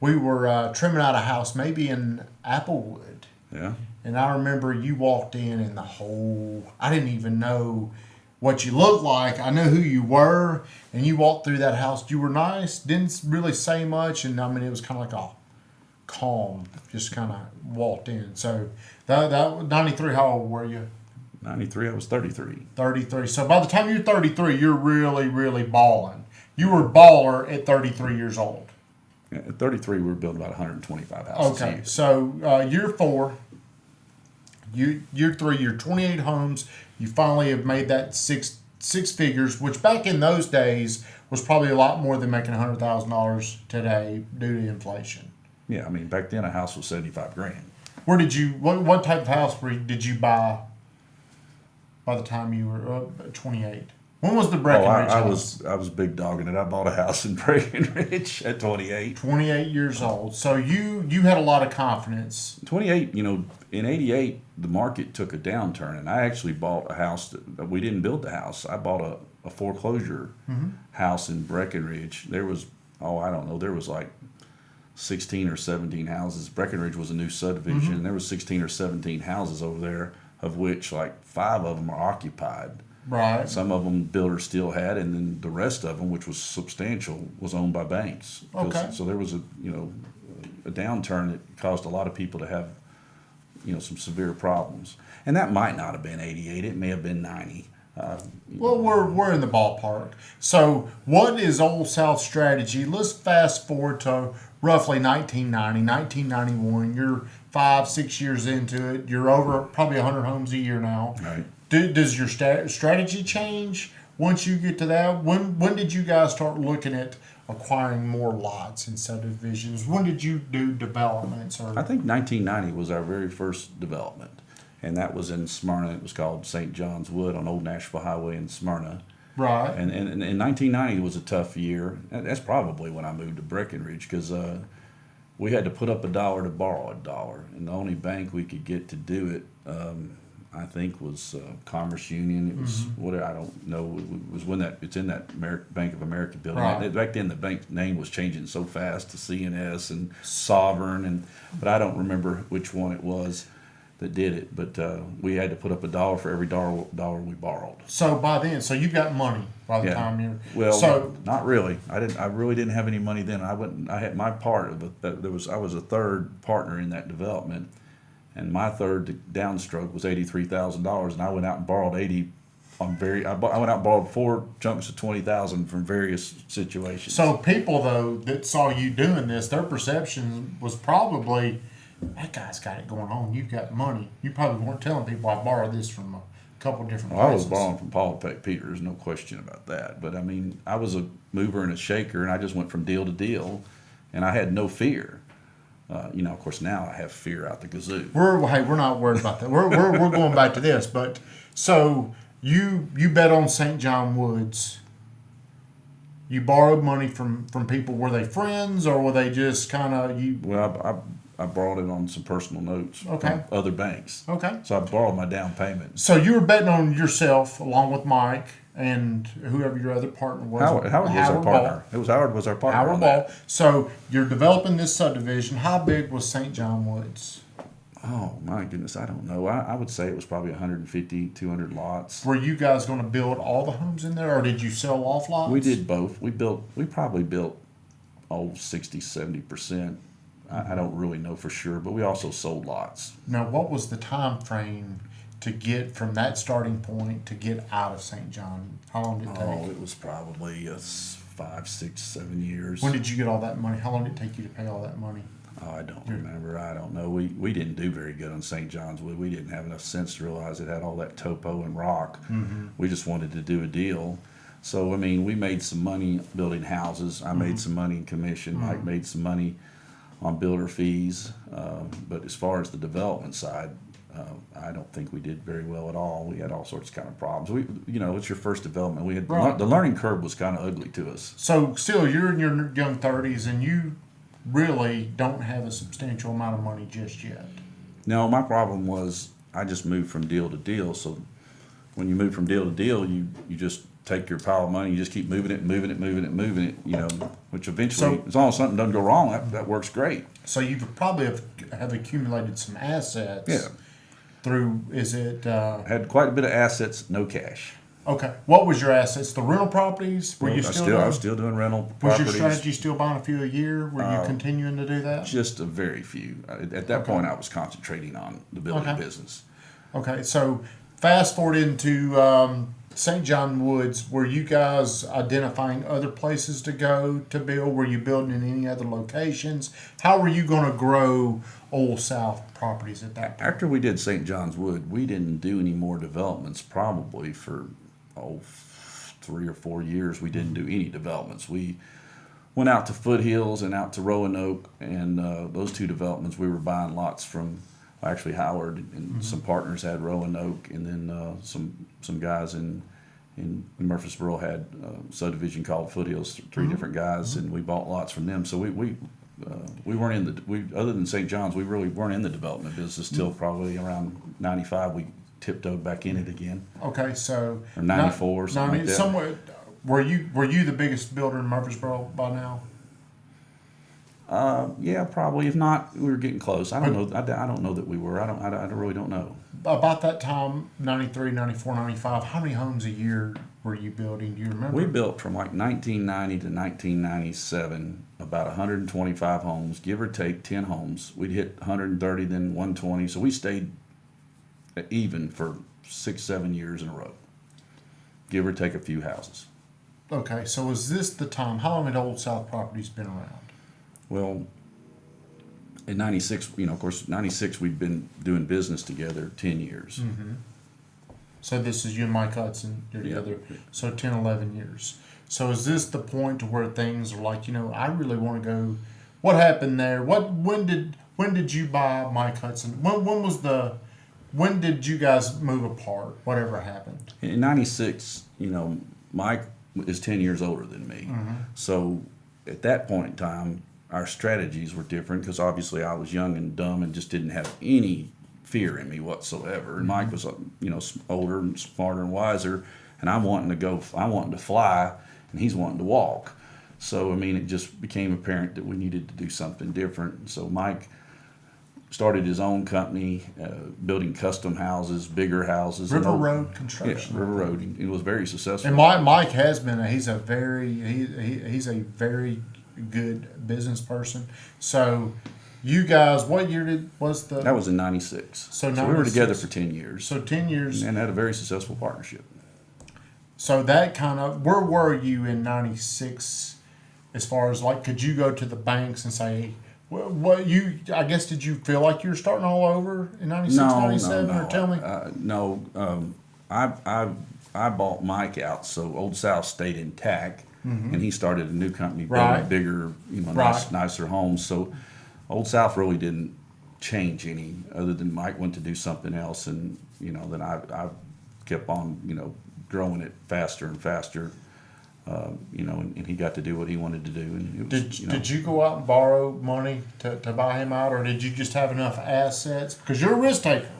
we were trimming out a house, maybe in Applewood. Yeah. And I remember you walked in and I didn't even know what you looked like. I knew who you were. And you walked through that house. You were nice, didn't really say much. And I mean, it was kind of like a calm, just kind of walked in. So that 93, how old were you? 93, I was 33. 33. So by the time you're 33, you're really, really balling. You were a baller at 33 years old. Yeah, at 33, we were building about 125 houses a Okay, year. so year 4, Year three, you're 28 homes. You finally have made that six figures, which back in those days was probably a lot more than making $100,000 today due to inflation. Yeah, I mean, back then a house was 75 grand. Where did you? What type of house did you buy? By the time you were 28, when was the Breckenridge house? I was big dogging it. I bought a house in Breckenridge at 28. 28 years old. So you had a lot of confidence. 28, in 88, the market took a downturn, and I actually bought a house that we didn't build the house. I bought a foreclosure house in Breckenridge. There was, I don't know, there was like 16 or 17 houses. Breckenridge was a new subdivision, and there was 16 or 17 houses over there, of which like 5 of them are occupied. Right. Some of them builders still had, and then the rest of them, which was substantial, was owned by banks. Okay. So there was a downturn that caused a lot of people to have some severe problems. And that might not have been 88. It may have been 90. Well, we're in the ballpark. So what is Old South strategy? Let's fast forward to roughly 1990, 1991. You're 5-6 years into it. You're over probably 100 homes a year now. Right. Does your strategy change once you get to that? When did you guys start looking at acquiring more lots and subdivisions? When did you do developments? I think 1990 was our very first development, and that was in Smyrna. It was called St. John's Wood on Old Nashville Highway in Smyrna. Right. And 1990 was a tough year. That's probably when I moved to Breckenridge, because we had to put up $1 to borrow $1, and the only bank we could get to do it, I think, was Commerce Union. It was I don't know. It was when it's in that Bank of America building. Right. Back then, the bank name was changing so fast to CNS and Sovereign, but I don't remember which one it was that did it. But we had to put up $1 for every dollar we borrowed. So by then, you've got money by the time you're. Well, so not really. I really didn't have any money then. I had my part of it. I was a third partner in that development. And my third downstroke was $83,000, and I went out and borrowed $80,000 I went out and borrowed 4 chunks of $20,000 from various situations. So people though that saw you doing this, their perception was probably, that guy's got it going on. You've got money. You probably weren't telling people I borrowed this from a couple different places. I was borrowing from Paul Peters, no question about that. But I mean, I was a mover and a shaker, and I just went from deal to deal, and I had no fear. Of course, now I have fear out the kazoo. We're not worried about that. We're going back to this. But so you bet on St. John Woods. You borrowed money from people. Were they friends, or were they just kind of you? Well, I borrowed it on some personal notes from other banks. Okay. So I borrowed my down payment. So you were betting on yourself along with Mike and whoever your other partner was. Howard was our partner. Howard was our partner. Howard Ball. So you're developing this subdivision. How big was St. John Woods? Oh, my goodness, I don't know. I would say it was probably 150, 200 lots. Were you guys going to build all the homes in there, or did you sell off lots? We did both. We probably built 60, 70%. I don't really know for sure, but we also sold lots. Now, what was the time frame to get from that starting point to get out of St. John? How long did it take? Oh, it was probably 5, 6, 7 years. When did you get all that money? How long did it take you to pay all that money? Oh, I don't remember. I don't know. We didn't do very good on St. John's Wood. We didn't have enough sense to realize it had all that topo and rock. Mm-hmm. We just wanted to do a deal. So, I mean, we made some money building houses. I made some money in commission. Mike made some money on builder fees. But as far as the development side, I don't think we did very well at all. We had all sorts of kind of problems. It's your first development. We had the learning curve was kind of ugly to us. So still, you're in your young 30s, and you really don't have a substantial amount of money just yet. No, my problem was I just moved from deal to deal. So when you move from deal to deal, you just take your pile of money, you just keep moving it, which eventually, as long as something doesn't go wrong, that works great. So you probably have accumulated some assets. Yeah. Through, is it? Had quite a bit of assets, no cash. Okay. What was your assets? The rental properties? I was still doing rental properties. Was your strategy still buying a few a year? Were you continuing to do that? Just a very few. At that point, I was concentrating on the building business. Okay. So fast forward into St. John Woods. Were you guys identifying other places to go to build? Were you building in any other locations? How were you going to grow Old South properties at that point? After we did St. John's Wood, we didn't do any more developments probably for 3 or 4 years. We didn't do any developments. We went out to Foothills and out to Roanoke, and those two developments we were buying lots from. Actually, Howard and some partners had Roanoke, and then some guys in Murfreesboro had a subdivision called Foothills. 3 different guys, and we bought lots from them. So we weren't in the other than St. John's, we really weren't in the development business till probably around '95. We tiptoed back in it again. Okay, so Or '94 or something like that. Somewhere, were you the biggest builder in Murfreesboro by now? Yeah, probably. If not, we were getting close. I don't know. I don't know that we were. I really don't know. About that time, 93, 94, 95, how many homes a year were you building? Do you remember? We built from like 1990 to 1997 about 125 homes, give or take 10 homes. We'd hit 130, then 120. So we stayed even for 6-7 years in a row, give or take a few houses. Okay, so was this the time? How long had Old South Properties been around? Well, in '96, of course, '96 we'd been doing business together 10 years. So this is you and Mike Hudson, you're together, so 10, 11 years. So is this the point to where things are like, I really want to go, what happened there? When did you buy Mike Hudson? When did you guys move apart? Whatever happened? In '96, Mike is 10 years older than me. So at that point in time, our strategies were different because obviously I was young and dumb and just didn't have any fear in me whatsoever. And Mike was, older and smarter and wiser, and I'm wanting to fly, and he's wanting to walk. So, it just became apparent that we needed to do something different. So Mike started his own company, building custom houses, bigger houses. River Road Construction. Yeah, River Road. It was very successful. And Mike has been, he's a very good business person. So you guys, what year was the? That was in '96. So we were together for 10 years. So 10 years. And had a very successful partnership. So that where were you in '96 as far as could you go to the banks and say, I guess, did you feel like you were starting all over in '96, '97? No. Or tell me. No. I bought Mike out, so Old South stayed intact. And he started a new company building bigger, nicer homes. So Old South really didn't change any, other than Mike went to do something else, and then I kept on growing it faster and faster. And he got to do what he wanted to do. And it was, did you go out and borrow money to buy him out, or did you just have enough assets? Because you're a risk taker.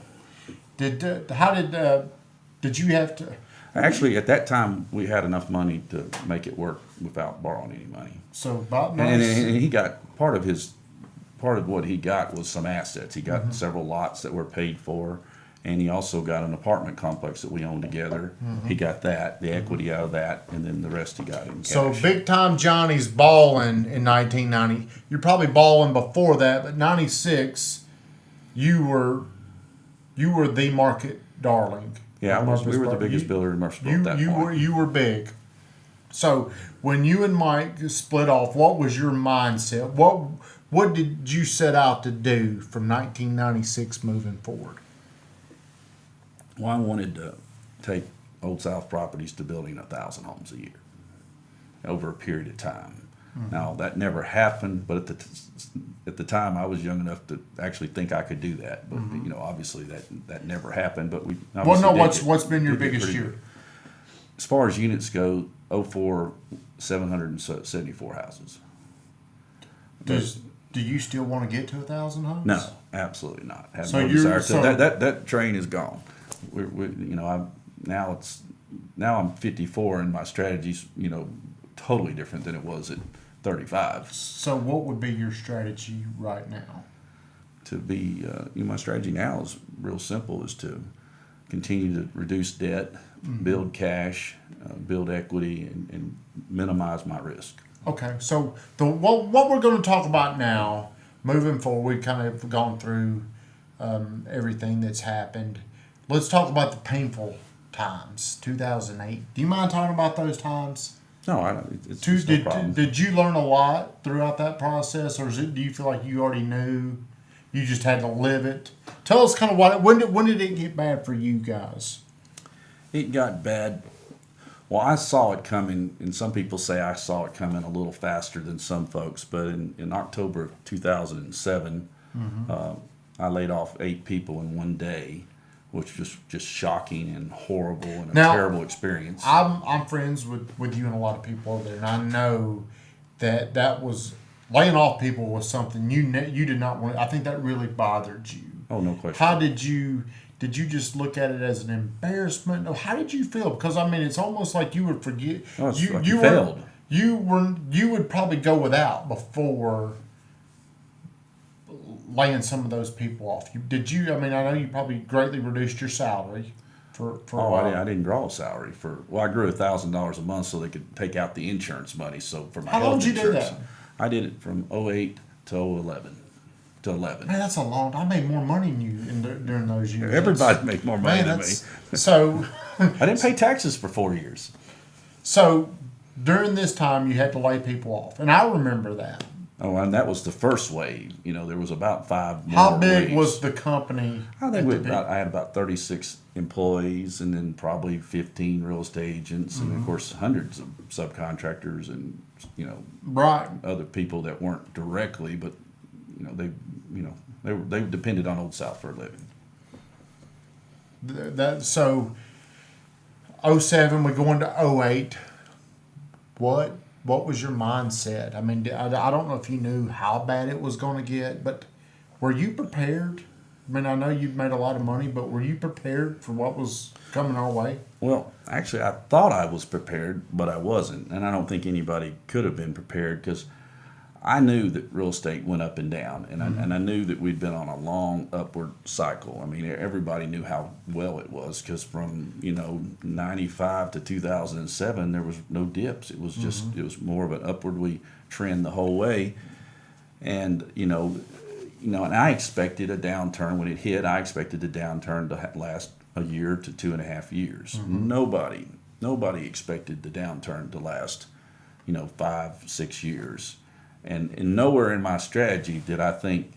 Did you have to? Actually, at that time, we had enough money to make it work without borrowing any money. So about and he got part of what he got was some assets. He got several lots that were paid for, and he also got an apartment complex that we owned together. He got the equity out of that, and then the rest he got in cash. So big time Johnny's balling in 1990. You're probably balling before that, but '96, you were the market darling. Yeah, we were the biggest builder in Murfreesboro at that point. You were big. So when you and Mike split off, what was your mindset? What did you set out to do from 1996 moving forward? Well, I wanted to take Old South Properties to building 1,000 homes a year over a period of time. Now, that never happened, but at the time, I was young enough to actually think I could do that. But obviously that never happened. But we. What's been your biggest year? As far as units go, 04, 774 houses. Do you still want to get to 1,000 homes? No, absolutely not. Have no desire to. That train is gone. Now I'm 54, and my strategy's totally different than it was at 35. So what would be your strategy right now? To be, my strategy now is real simple: is to continue to reduce debt, build cash, build equity, and minimize my risk. Okay, so what we're going to talk about now, moving forward, we've kind of gone through everything that's happened. Let's talk about the painful times, 2008. Do you mind talking about those times? No, I don't. It's no problem. Did you learn a lot throughout that process, or do you feel like you already knew? you just had to live it? Tell us kind of when did it get bad for you guys? It got bad. Well, I saw it coming, and some people say I saw it coming a little faster than some folks. But in October of 2007, I laid off 8 people in one day, which was just shocking and horrible and a terrible experience. I'm friends with you and a lot of people over there, and I know that was laying off people was something you did not want. I think that really bothered you. Oh, no question. How did you just look at it as an embarrassment? Or how did you feel? Because I mean, it's almost like you would forget. Oh, it's like you failed. You would probably go without before laying some of those people off. Did you? I mean, I know you probably greatly reduced your salary for a while. I didn't draw a salary I grew $1,000 a month so they could take out the insurance money. So for my How health long did you do insurance, that? I did it from 08 to 11. To 11. Man, that's a long. I made more money than you during those years. Everybody made more money than me. So I didn't pay taxes for 4 years. So during this time, you had to lay people off, and I remember that. Oh, and that was the first wave. There was about 5 more. How big waves. was the company? I think I had about 36 employees, and then probably 15 real estate agents, and of course hundreds of subcontractors, and right, other people that weren't directly, but they depended on Old South for a living. So 07, we go into 08. What was your mindset? I mean, I don't know if you knew how bad it was going to get, but were you prepared? I mean, I know you've made a lot of money, but were you prepared for what was coming our way? Well, actually, I thought I was prepared, but I wasn't. And I don't think anybody could have been prepared because I knew that real estate went up and down, and I knew that we'd been on a long upward cycle. I mean, everybody knew how well it was because from 95 to 2007 there was no dips. It was just it was more of an upwardly trend the whole way, and and I expected a downturn when it hit. I expected the downturn to last a year to 2.5 years. Nobody expected the downturn to last 5-6 years. And nowhere in my strategy did I think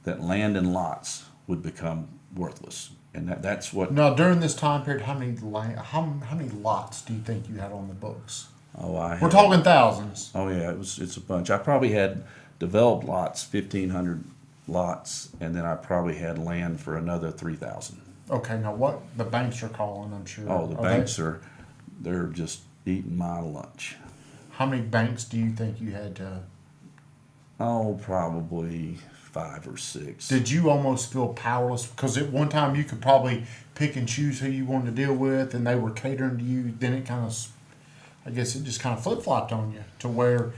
that land and lots would become worthless. And that's what. Now, during this time period, how many lots do you think you had on the books? We're talking thousands. Oh yeah, it's a bunch. I probably had developed lots, 1,500 lots, and then I probably had land for another 3,000. Okay, now what the banks are calling, I'm sure. Oh, the banks they're just eating my lunch. How many banks do you think you had to? Oh, probably 5 or 6. Did you almost feel powerless? Because at one time you could probably pick and choose who you wanted to deal with, and they were catering to you. Then it I guess it just kind of flip-flopped on you to where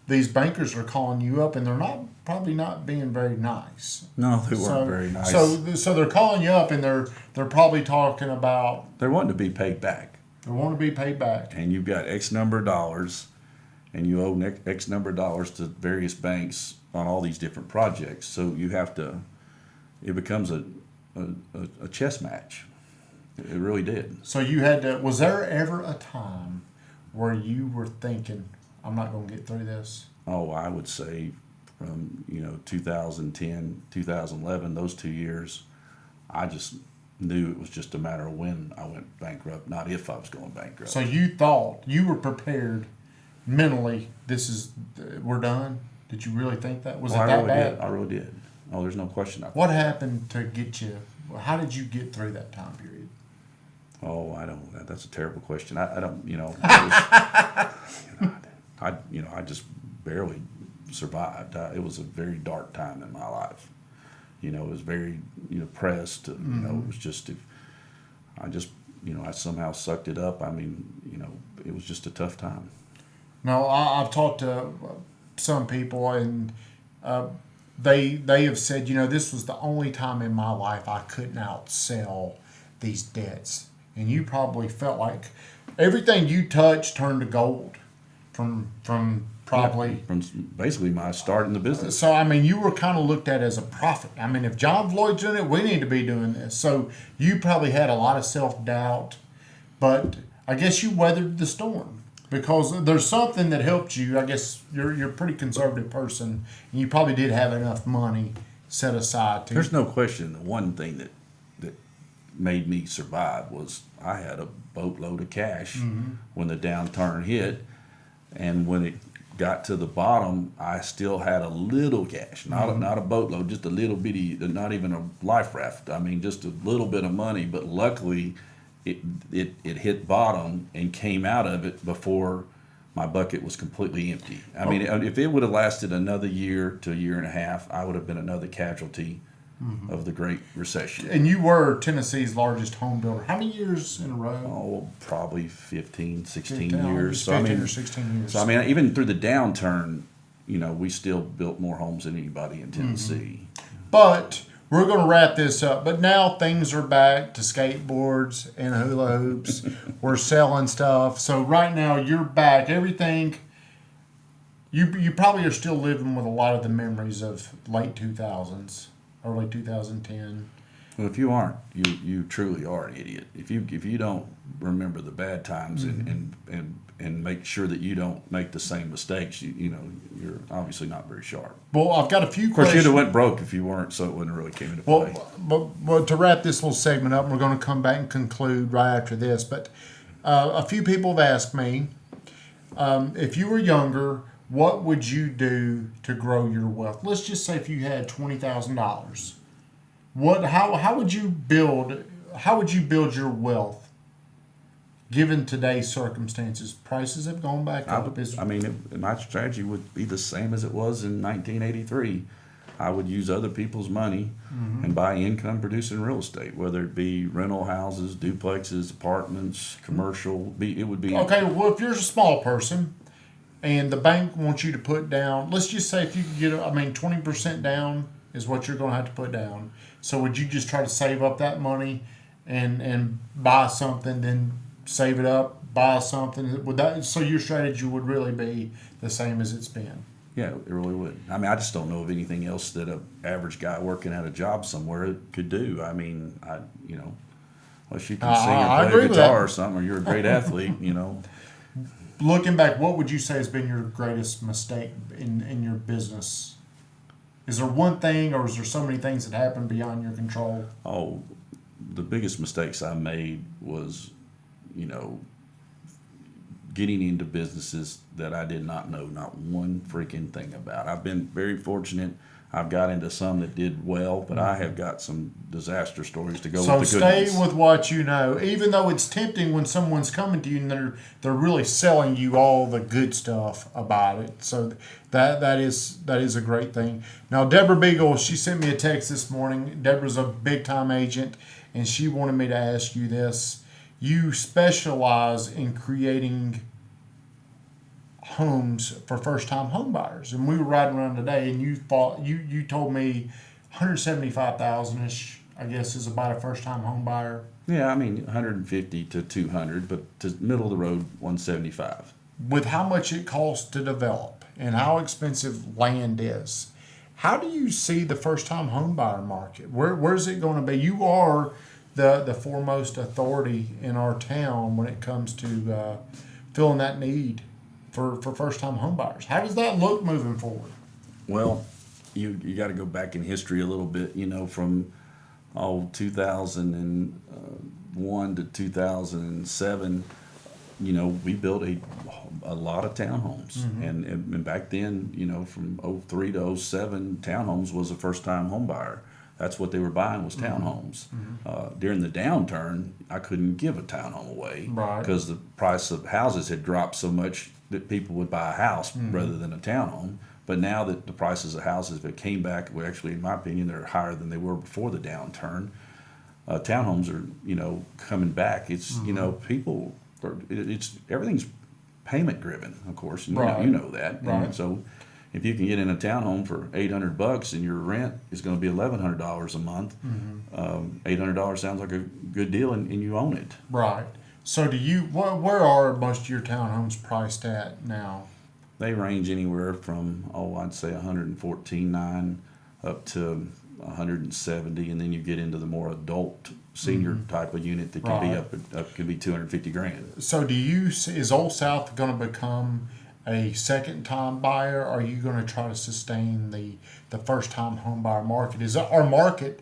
these bankers are calling you up, and they're probably not being very nice. No, they weren't very nice. So they're calling you up, and they're probably talking about. They're wanting to be paid back. They want to be paid back. And you've got X number of dollars, and you owe X number of dollars to various banks on all these different projects. So you have to. It becomes a chess match. It really did. So you had to. Was there ever a time where you were thinking, "I'm not going to get through this"? Oh, I would say from 2010, 2011, those 2 years, I just knew it was just a matter of when I went bankrupt, not if I was going bankrupt. So you thought you were prepared mentally. We're done. Did you really think that? Was it that bad? I really did. Oh, there's no question. What happened to get you? How did you get through that time period? Oh, I don't. That's a terrible question. I don't. I just barely survived. It was a very dark time in my life. It was very depressed. It was just. I somehow sucked it up. I mean, it was just a tough time. No, I've talked to some people, and they have said, this was the only time in my life I couldn't outsell these debts. And you probably felt like everything you touched turned to gold from probably. From basically my start in the business. So, I mean, you were kind of looked at as a prophet. I mean, if John Floyd's doing it, we need to be doing this. So you probably had a lot of self-doubt, but I guess you weathered the storm. Because there's something that helped you. I guess you're a pretty conservative person, and you probably did have enough money set aside to. There's no question. The one thing that made me survive was I had a boatload of cash when the downturn hit, and when it got to the bottom, I still had a little cash, not a boatload, just a little bitty, not even a life raft. I mean, just a little bit of money. But luckily, it hit bottom and came out of it before my bucket was completely empty. I mean, if it would have lasted another year to a year and a half, I would have been another casualty of the Great Recession. And you were Tennessee's largest home builder. How many years in a row? Oh, probably 15, 16 15 years. 15 or 16 years. So, I mean, even through the downturn, we still built more homes than anybody in Tennessee. But we're going to wrap this up. But now things are back to skateboards and hula hoops. We're selling stuff. So right now you're back. Everything. You probably are still living with a lot of the memories of late 2000s, early 2010. Well, if you aren't, you truly are an idiot. If you don't remember the bad times and make sure that you don't make the same mistakes, you're obviously not very sharp. Well, I've got a few Of course, questions. you'd have went broke if you weren't, so it wouldn't have really came into play. But to wrap this little segment up, we're going to come back and conclude right after this. But a few people have asked me, if you were younger, what would you do to grow your wealth? Let's just say if you had $20,000, how would you build your wealth given today's circumstances? Prices have gone back up. My strategy would be the same as it was in 1983. I would use other people's money and buy income producing real estate, whether it be rental houses, duplexes, apartments, commercial. It would be okay. Well, if you're a small person and the bank wants you to put down, let's just say if you could get, 20% down is what you're going to have to put down. So would you just try to save up that money and buy something, then save it up, buy something? So your strategy would really be the same as it's been? Yeah, it really would. I mean, I just don't know of anything else that an average guy working at a job somewhere could do. I mean, unless you can sing or play a guitar or something, or you're a great athlete, Looking back, what would you say has been your greatest mistake in your business? Is there one thing, or is there so many things that happen beyond your control? Oh, the biggest mistakes I made was, getting into businesses that I did not know not one freaking thing about. I've been very fortunate. I've got into some that did well, but I have got some disaster stories to go with the goodness. So stay with what you know, even though it's tempting when someone's coming to you and they're really selling you all the good stuff about it. So that is a great thing. Now, Deborah Beagle, she sent me a text this morning. Deborah's a big time agent, and she wanted me to ask you this. You specialize in creating homes for first-time home buyers, and we were riding around today, and you told me 175,000-ish, I guess, is about a first-time home buyer. Yeah, 150 to 200, but to middle of the road, 175. With how much it costs to develop and how expensive land is, how do you see the first-time home buyer market? Where's it going to be? You are the foremost authority in our town when it comes to filling that need for first-time home buyers. How does that look moving forward? Well, you got to go back in history a little bit, from 2001 to 2007. We built a lot of townhomes, and back then, from 03 to 07, townhomes was a first-time home buyer. That's what they were buying, was townhomes. During the downturn, I couldn't give a townhome away because the price of houses had dropped so much that people would buy a house rather than a townhome. But now that the prices of houses that came back, well, actually, in my opinion, they're higher than they were before the downturn. Townhomes are, coming back. It's, people, everything's payment driven, of course. You know that. Right. And so if you can get in a townhome for $800 and your rent is going to be $1,100 a month, $800 sounds like a good deal, and you own it. Right. So where are most of your townhomes priced at now? They range anywhere from, I'd say 114.9 up to 170, and then you get into the more adult senior type of unit that can be up could be $250,000. So is Old South going to become a second time buyer? Or are you going to try to sustain the first time home buyer market? Is our market,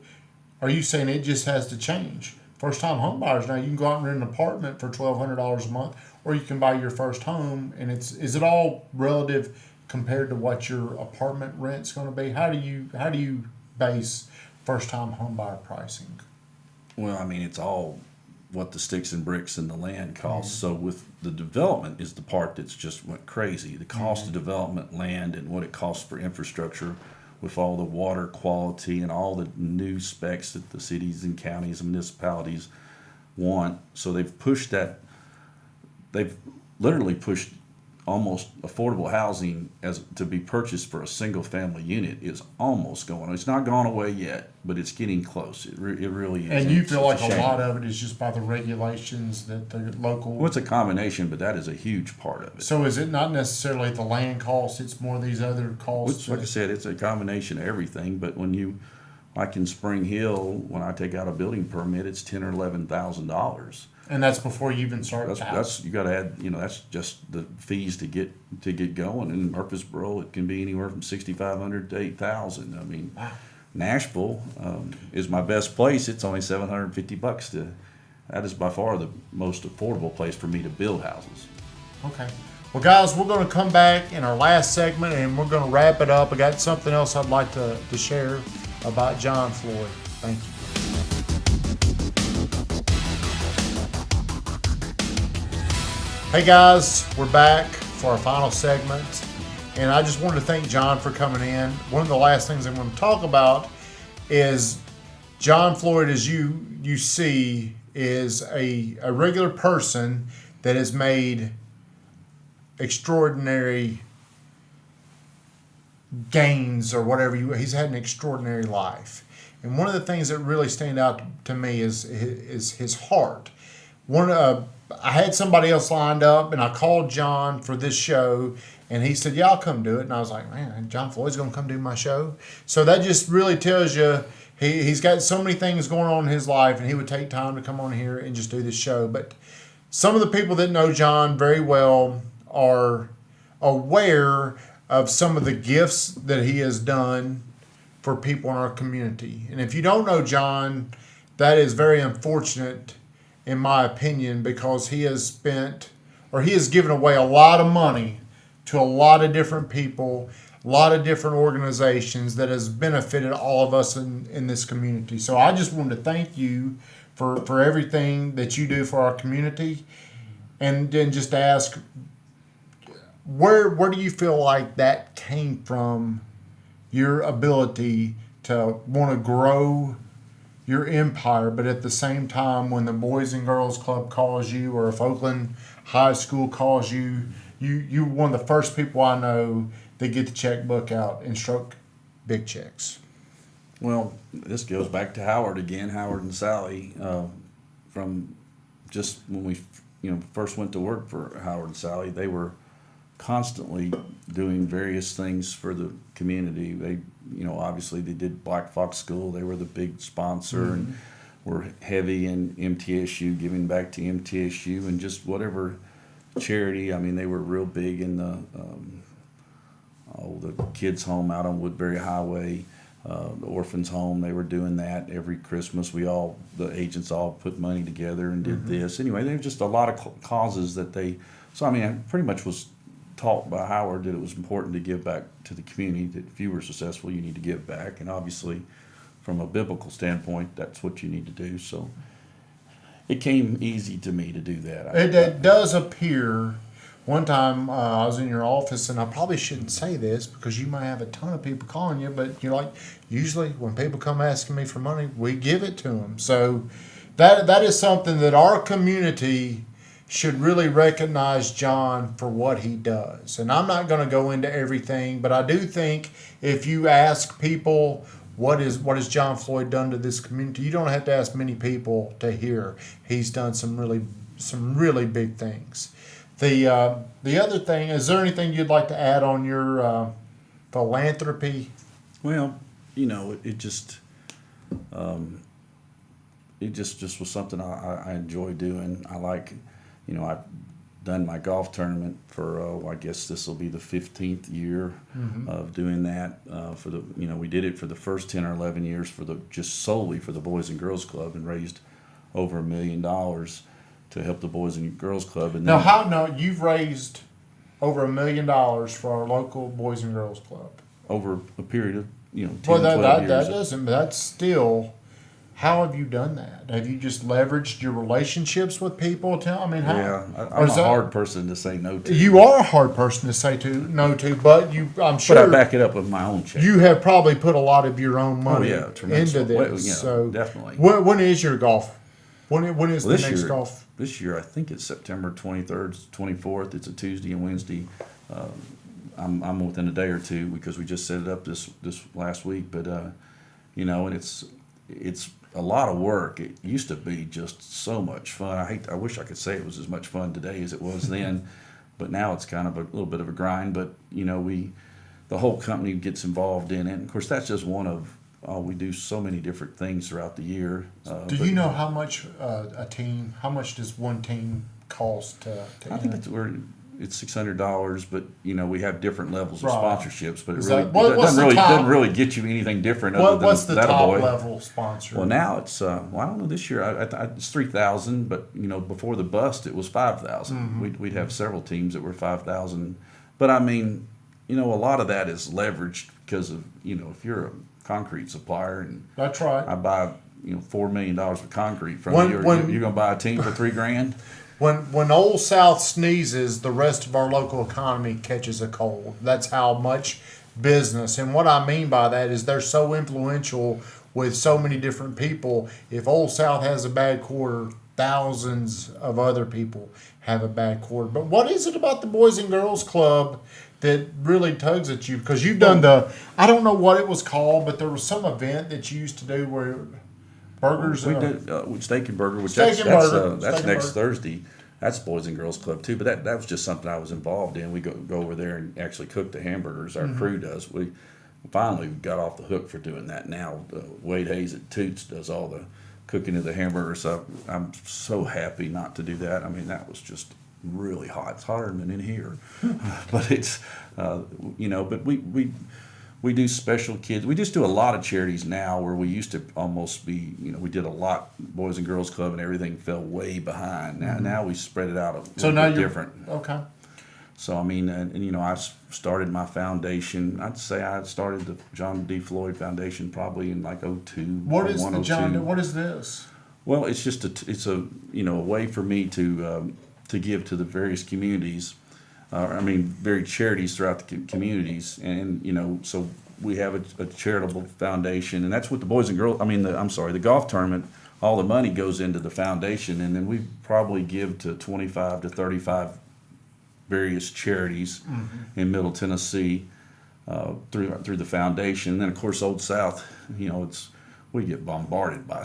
are you saying it just has to change? First time home buyers now, you can go out and rent an apartment for $1,200 a month, or you can buy your first home, and is it all relative compared to what your apartment rent's going to be? How do you base first time home buyer pricing? Well, I mean, it's all what the sticks and bricks and the land costs. So with the development is the part that's just went crazy. The cost of development, land, and what it costs for infrastructure, with all the water quality and all the new specs that the cities and counties and municipalities want. So they've pushed that. They've literally pushed almost affordable housing as to be purchased for a single family unit is almost going. It's not gone away yet, but it's getting close. It really is. And you feel like it's a shame. lot of it is just by the regulations that the local. Well, it's a combination, but that is a huge part of it. So is it not necessarily the land costs? It's more these other costs. Which, like I said, it's a combination of everything. But when you, like in Spring Hill, when I take out a building permit, it's $10,000 or $11,000. And that's before you even start the house. That's you got to add. That's just the fees to get going. In Murfreesboro, it can be anywhere from $6,500 to $8,000. I mean, Wow. Nashville is my best place. It's only $750 to. That is by far the most affordable place for me to build houses. Okay. Well, guys, we're going to come back in our last segment, and we're going to wrap it up. I got something else I'd like to share about John Floyd. Thank you. Hey guys, we're back for our final segment, and I just wanted to thank John for coming in. One of the last things I'm going to talk about is John Floyd, as you see, is a regular person that has made extraordinary gains or whatever. He's had an extraordinary life, and one of the things that really stand out to me is his heart. I had somebody else lined up, and I called John for this show, and he said, "Yeah, I'll come do it." And I was like, "Man, John Floyd's going to come do my show?" So that just really tells you he's got so many things going on in his life, and he would take time to come on here and just do this show. But some of the people that know John very well are aware of some of the gifts that he has done for people in our community. And if you don't know John, that is very unfortunate, in my opinion, because he has given away a lot of money to a lot of different people, a lot of different organizations that has benefited all of us in this community. So I just wanted to thank you for everything that you do for our community, and then just ask, where do you feel like that came from, your ability to want to grow your empire, but at the same time, when the Boys and Girls Club calls you, or if Oakland High School calls you, you're one of the first people I know that get the checkbook out and stroke big checks. Well, this goes back to Howard again, Howard and Sally, from just when we first went to work for Howard and Sally. They were constantly doing various things for the community. They, obviously they did Black Fox School. They were the big sponsor, and were heavy in MTSU, giving back to MTSU, and just whatever charity. I mean, they were real big in the kids' home out on Woodbury Highway, the orphans' home. They were doing that every Christmas. The agents all put money together and did this. Anyway, there were just a lot of causes that they. So I mean, I pretty much was taught by Howard that it was important to give back to the community, that if you were successful, you need to give back. And obviously, from a biblical standpoint, that's what you need to do. So it came easy to me to do that. It does appear. One time I was in your office, and I probably shouldn't say this because you might have a ton of people calling you, but you're like, usually when people come asking me for money, we give it to them. So that is something that our community should really recognize John for what he does. And I'm not going to go into everything, but I do think if you ask people what has John Floyd done to this community, you don't have to ask many people to hear he's done some really big things. The other thing, is there anything you'd like to add on your philanthropy? Well, it just was something I enjoy doing. I like, done my golf tournament for I guess this will be the 15th year of doing that. For the we did it for the first 10 or 11 years for the just solely for the Boys and Girls Club, and raised over $1 million to help the Boys and Girls Club. And now you've raised over $1 million for our local Boys and Girls Club over a period of 10, well, 12 years. that doesn't. That's still. How have you done that? Have you just leveraged your relationships with people? How? I'm a hard person to say no to. You are a hard person to say no to, but I'm sure. But I back it up with my own check. You have probably put a lot of your own money into this. Well, so definitely. When is your golf? When is the next golf? This year, I think it's September 23rd, 24th. It's a Tuesday and Wednesday. I'm within a day or two because we just set it up this last week. But and it's a lot of work. It used to be just so much fun. I wish I could say it was as much fun today as it was then, but now it's kind of a little bit of a grind. But the whole company gets involved in it. And of course, that's just one of. We do so many different things throughout the year. Do you know how much a team? How much does one team cost? I think it's $600, but we have different levels of sponsorships. But it doesn't really get you anything different. What's the top level sponsor? Well, now it's I don't know. This year it's $3,000, but before the bust it was $5,000. Mm-hmm. We'd have several teams that were $5,000, but I mean a lot of that is leveraged because of if you're a concrete supplier and that's right. I buy $4 million of concrete from you. You're going to buy a team for $3,000. When Old South sneezes, the rest of our local economy catches a cold. That's how much business. And what I mean by that is they're so influential with so many different people. If Old South has a bad quarter, thousands of other people have a bad quarter. But what is it about the Boys and Girls Club that really tugs at you? Because you've done I don't know what it was called, but there was some event that you used to do where burgers. We did Steak and Burger, which that's next Thursday. That's Boys and Girls Club too, but that was just something I was involved in. We go over there and actually cook the hamburgers. Our crew does. We finally got off the hook for doing that now. Wade Hayes at Toots does all the cooking of the hamburgers. So I'm so happy not to do that. I mean, that was just really hot. It's hotter than in here, but it's But we do special kids. We just do a lot of charities now where we used to almost be, we did a lot, Boys and Girls Club, and everything fell way behind. Now we spread it out a little bit different. Okay. So, I mean, I started my foundation. I'd say I started the John D. Floyd Foundation probably in like 2002. What is the John? What is this? Well, it's just a way for me to give to the various communities. Very charities throughout the communities, and so we have a charitable foundation, and that's what the Boys and Girls. The golf tournament. All the money goes into the foundation, and then we probably give to 25 to 35 various charities in Middle Tennessee through the foundation. And then of course Old South, we get bombarded by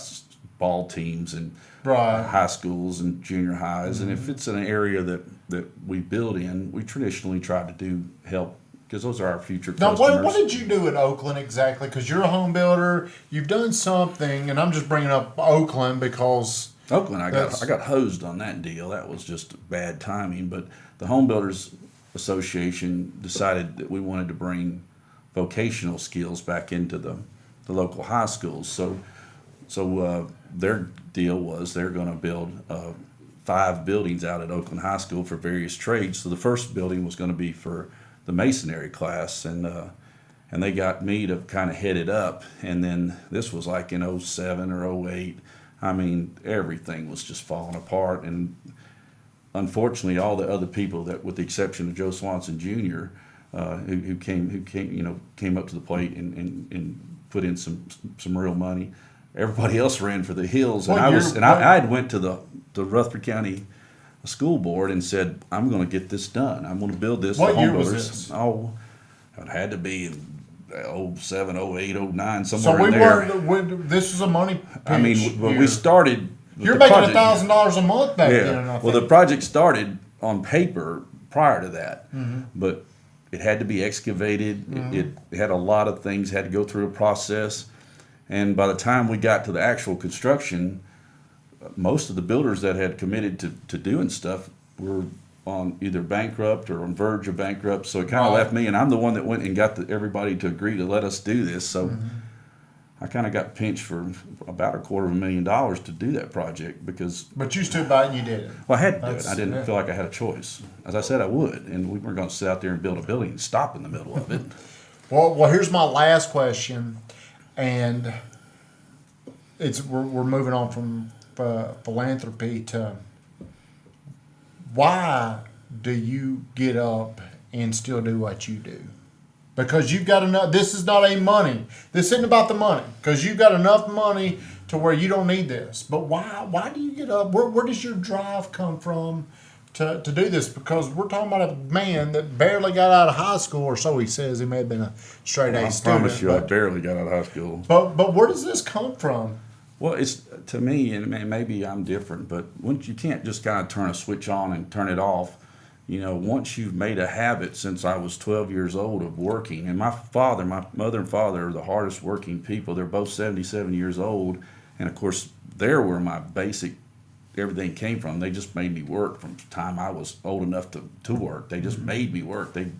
ball teams and high schools and junior highs, and if it's an area that we build in, we traditionally try to do help because those are our future customers. Now, what did you do in Oakland exactly? Because you're a home builder, you've done something, and I'm just bringing up Oakland because Oakland, I got hosed on that deal. That was just bad timing. But the Home Builders Association decided that we wanted to bring vocational skills back into the local high schools. So their deal was they're going to build 5 buildings out at Oakland High School for various trades. So the first building was going to be for the masonry class, and they got me to kind of head it up. And then this was like in 07 or 08. Everything was just falling apart. And unfortunately, all the other people that, with the exception of Joe Swanson Jr., who came up to the plate and put in some real money. Everybody else ran for the hills, and I had went to the Rutherford County School Board and said, I'm going to get this done. I'm going to build this. What year was this? Oh, it had to be in 07, 08, 09, somewhere in there. So this was a money pitch. We started. You're making $1,000 a month back then. Well, the project started on paper prior to that, but it had to be excavated. It had a lot of things, had to go through a process. And by the time we got to the actual construction, most of the builders that had committed to doing stuff were on either bankrupt or on verge of bankrupt. So it kind of left me, and I'm the one that went and got everybody to agree to let us do this. So I kind of got pinched for about $250,000 to do that project because. But you stood by it and you did it. Well, I had to do it. I didn't feel like I had a choice. As I said, I would, and we weren't going to sit out there and build a building and stop in the middle of it. Well, here's my last question, and we're moving on from philanthropy to why do you get up and still do what you do? Because you've got enough. This is not money. This isn't about the money. Because you've got enough money to where you don't need this. But why do you get up? Where does your drive come from to do this? Because we're talking about a man that barely got out of high school, or so he says. He may have been a straight A student. I promise you, I barely got out of high school. But where does this come from? Well, it's to me, and maybe I'm different, but you can't just kind of turn a switch on and turn it off. You know, once you've made a habit since I was 12 years old of working, and my mother and father are the hardest working people. They're both 77 years old, and of course, they're where my basic everything came from. They just made me work from the time I was old enough to work. They just made me work. They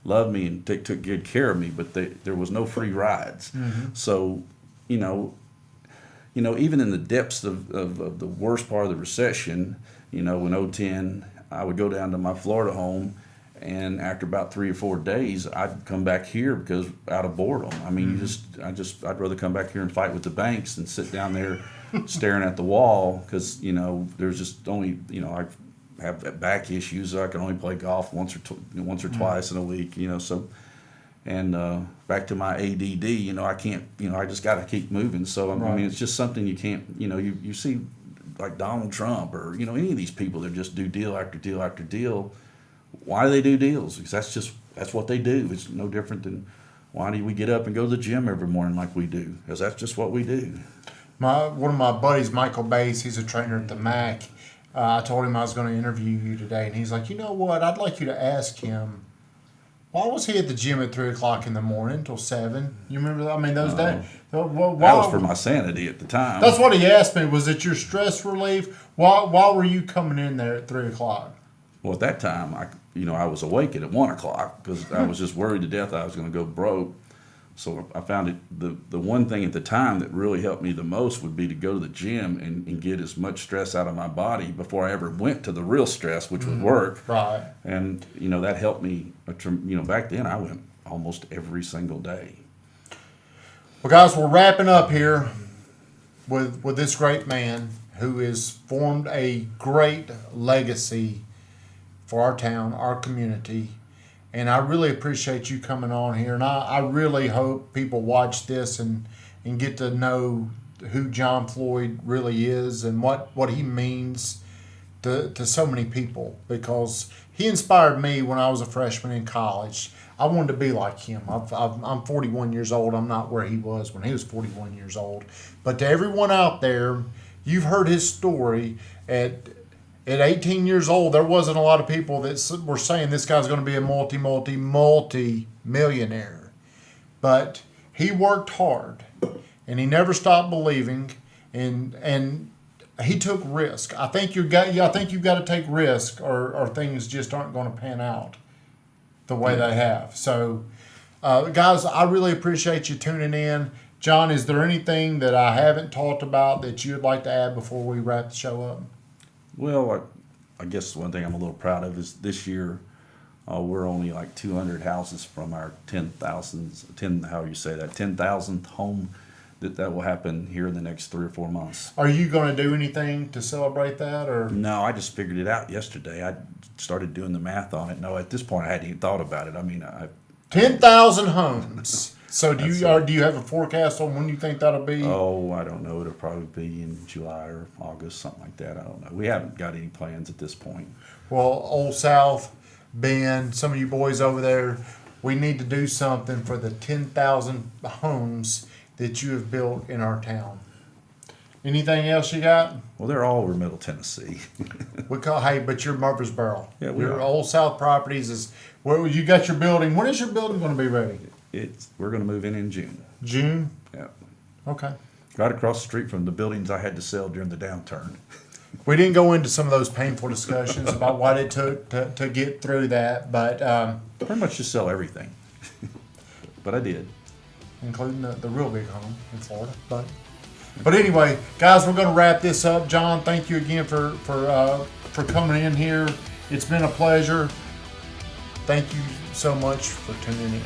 loved me and took good care of me, but there was no free rides. So, even in the depths of the worst part of the recession, in 2010, I would go down to my Florida home, and after about 3 or 4 days, I'd come back here because out of boredom. I mean, I'd rather come back here and fight with the banks than sit down there staring at the wall because, there's just only, I have back issues. So I can only play golf once or twice in a week, so. And back to my ADD, I can't, I just got to keep moving. So, I mean, it's just something you can't, you see like Donald Trump or, any of these people that just do deal after deal after deal. Why do they do deals? Because that's what they do. It's no different than why do we get up and go to the gym every morning like we do? Because that's just what we do. One of my buddies, Michael Bass, he's a trainer at the MAC. I told him I was going to interview you today, and he's like, you know what? I'd like you to ask him, why was he at the gym at 3 o'clock in the morning until 7? You remember that? I mean, those days. That was for my sanity at the time. That's what he asked me. Was it your stress relief? Why were you coming in there at 3 o'clock? Well, at that time, I was awake at 1 o'clock because I was just worried to death I was going to go broke. So I found it the one thing at the time that really helped me the most would be to go to the gym and get as much stress out of my body before I ever went to the real stress, which was work. Right. And, that helped me. Back then I went almost every single day. Well, guys, we're wrapping up here with this great man who has formed a great legacy for our town, our community. And I really appreciate you coming on here. And I really hope people watch this and get to know who John Floyd really is and what he means to so many people. Because he inspired me when I was a freshman in college. I wanted to be like him. I'm 41 years old. I'm not where he was when he was 41 years old. But to everyone out there, you've heard his story. At 18 years old, there wasn't a lot of people that were saying this guy's going to be a multi-millionaire. But he worked hard, and he never stopped believing, and he took risk. I think you've got to take risk, or things just aren't going to pan out the way they have. So, guys, I really appreciate you tuning in. John, is there anything that I haven't talked about that you'd like to add before we wrap the show up? Well, I guess one thing I'm a little proud of is this year we're only like 200 houses from our 10,000th home that will happen here in the next 3 or 4 months. Are you going to do anything to celebrate that, or? No, I just figured it out yesterday. I started doing the math on it. No, at this point I hadn't even thought about it. I mean, 10,000 homes. So do you have a forecast on when you think that'll be? Oh, I don't know. It'll probably be in July or August, something like that. I don't know. We haven't got any plans at this point. Well, Old South, Ben, some of you boys over there, we need to do something for the 10,000 homes that you have built in our town. Anything else you got? Well, they're all over Middle Tennessee. But you're Murfreesboro. Yeah, your Old South Properties is where you got your building. When is your building going to be ready? We're going to move in June. June? Yeah. Okay. Right across the street from the buildings I had to sell during the downturn. We didn't go into some of those painful discussions about what it took to get through that, but Pretty much just sell everything. But I did. including the real big home in Florida. But anyway, guys, we're going to wrap this up. John, thank you again for coming in here. It's been a pleasure. Thank you so much for tuning in.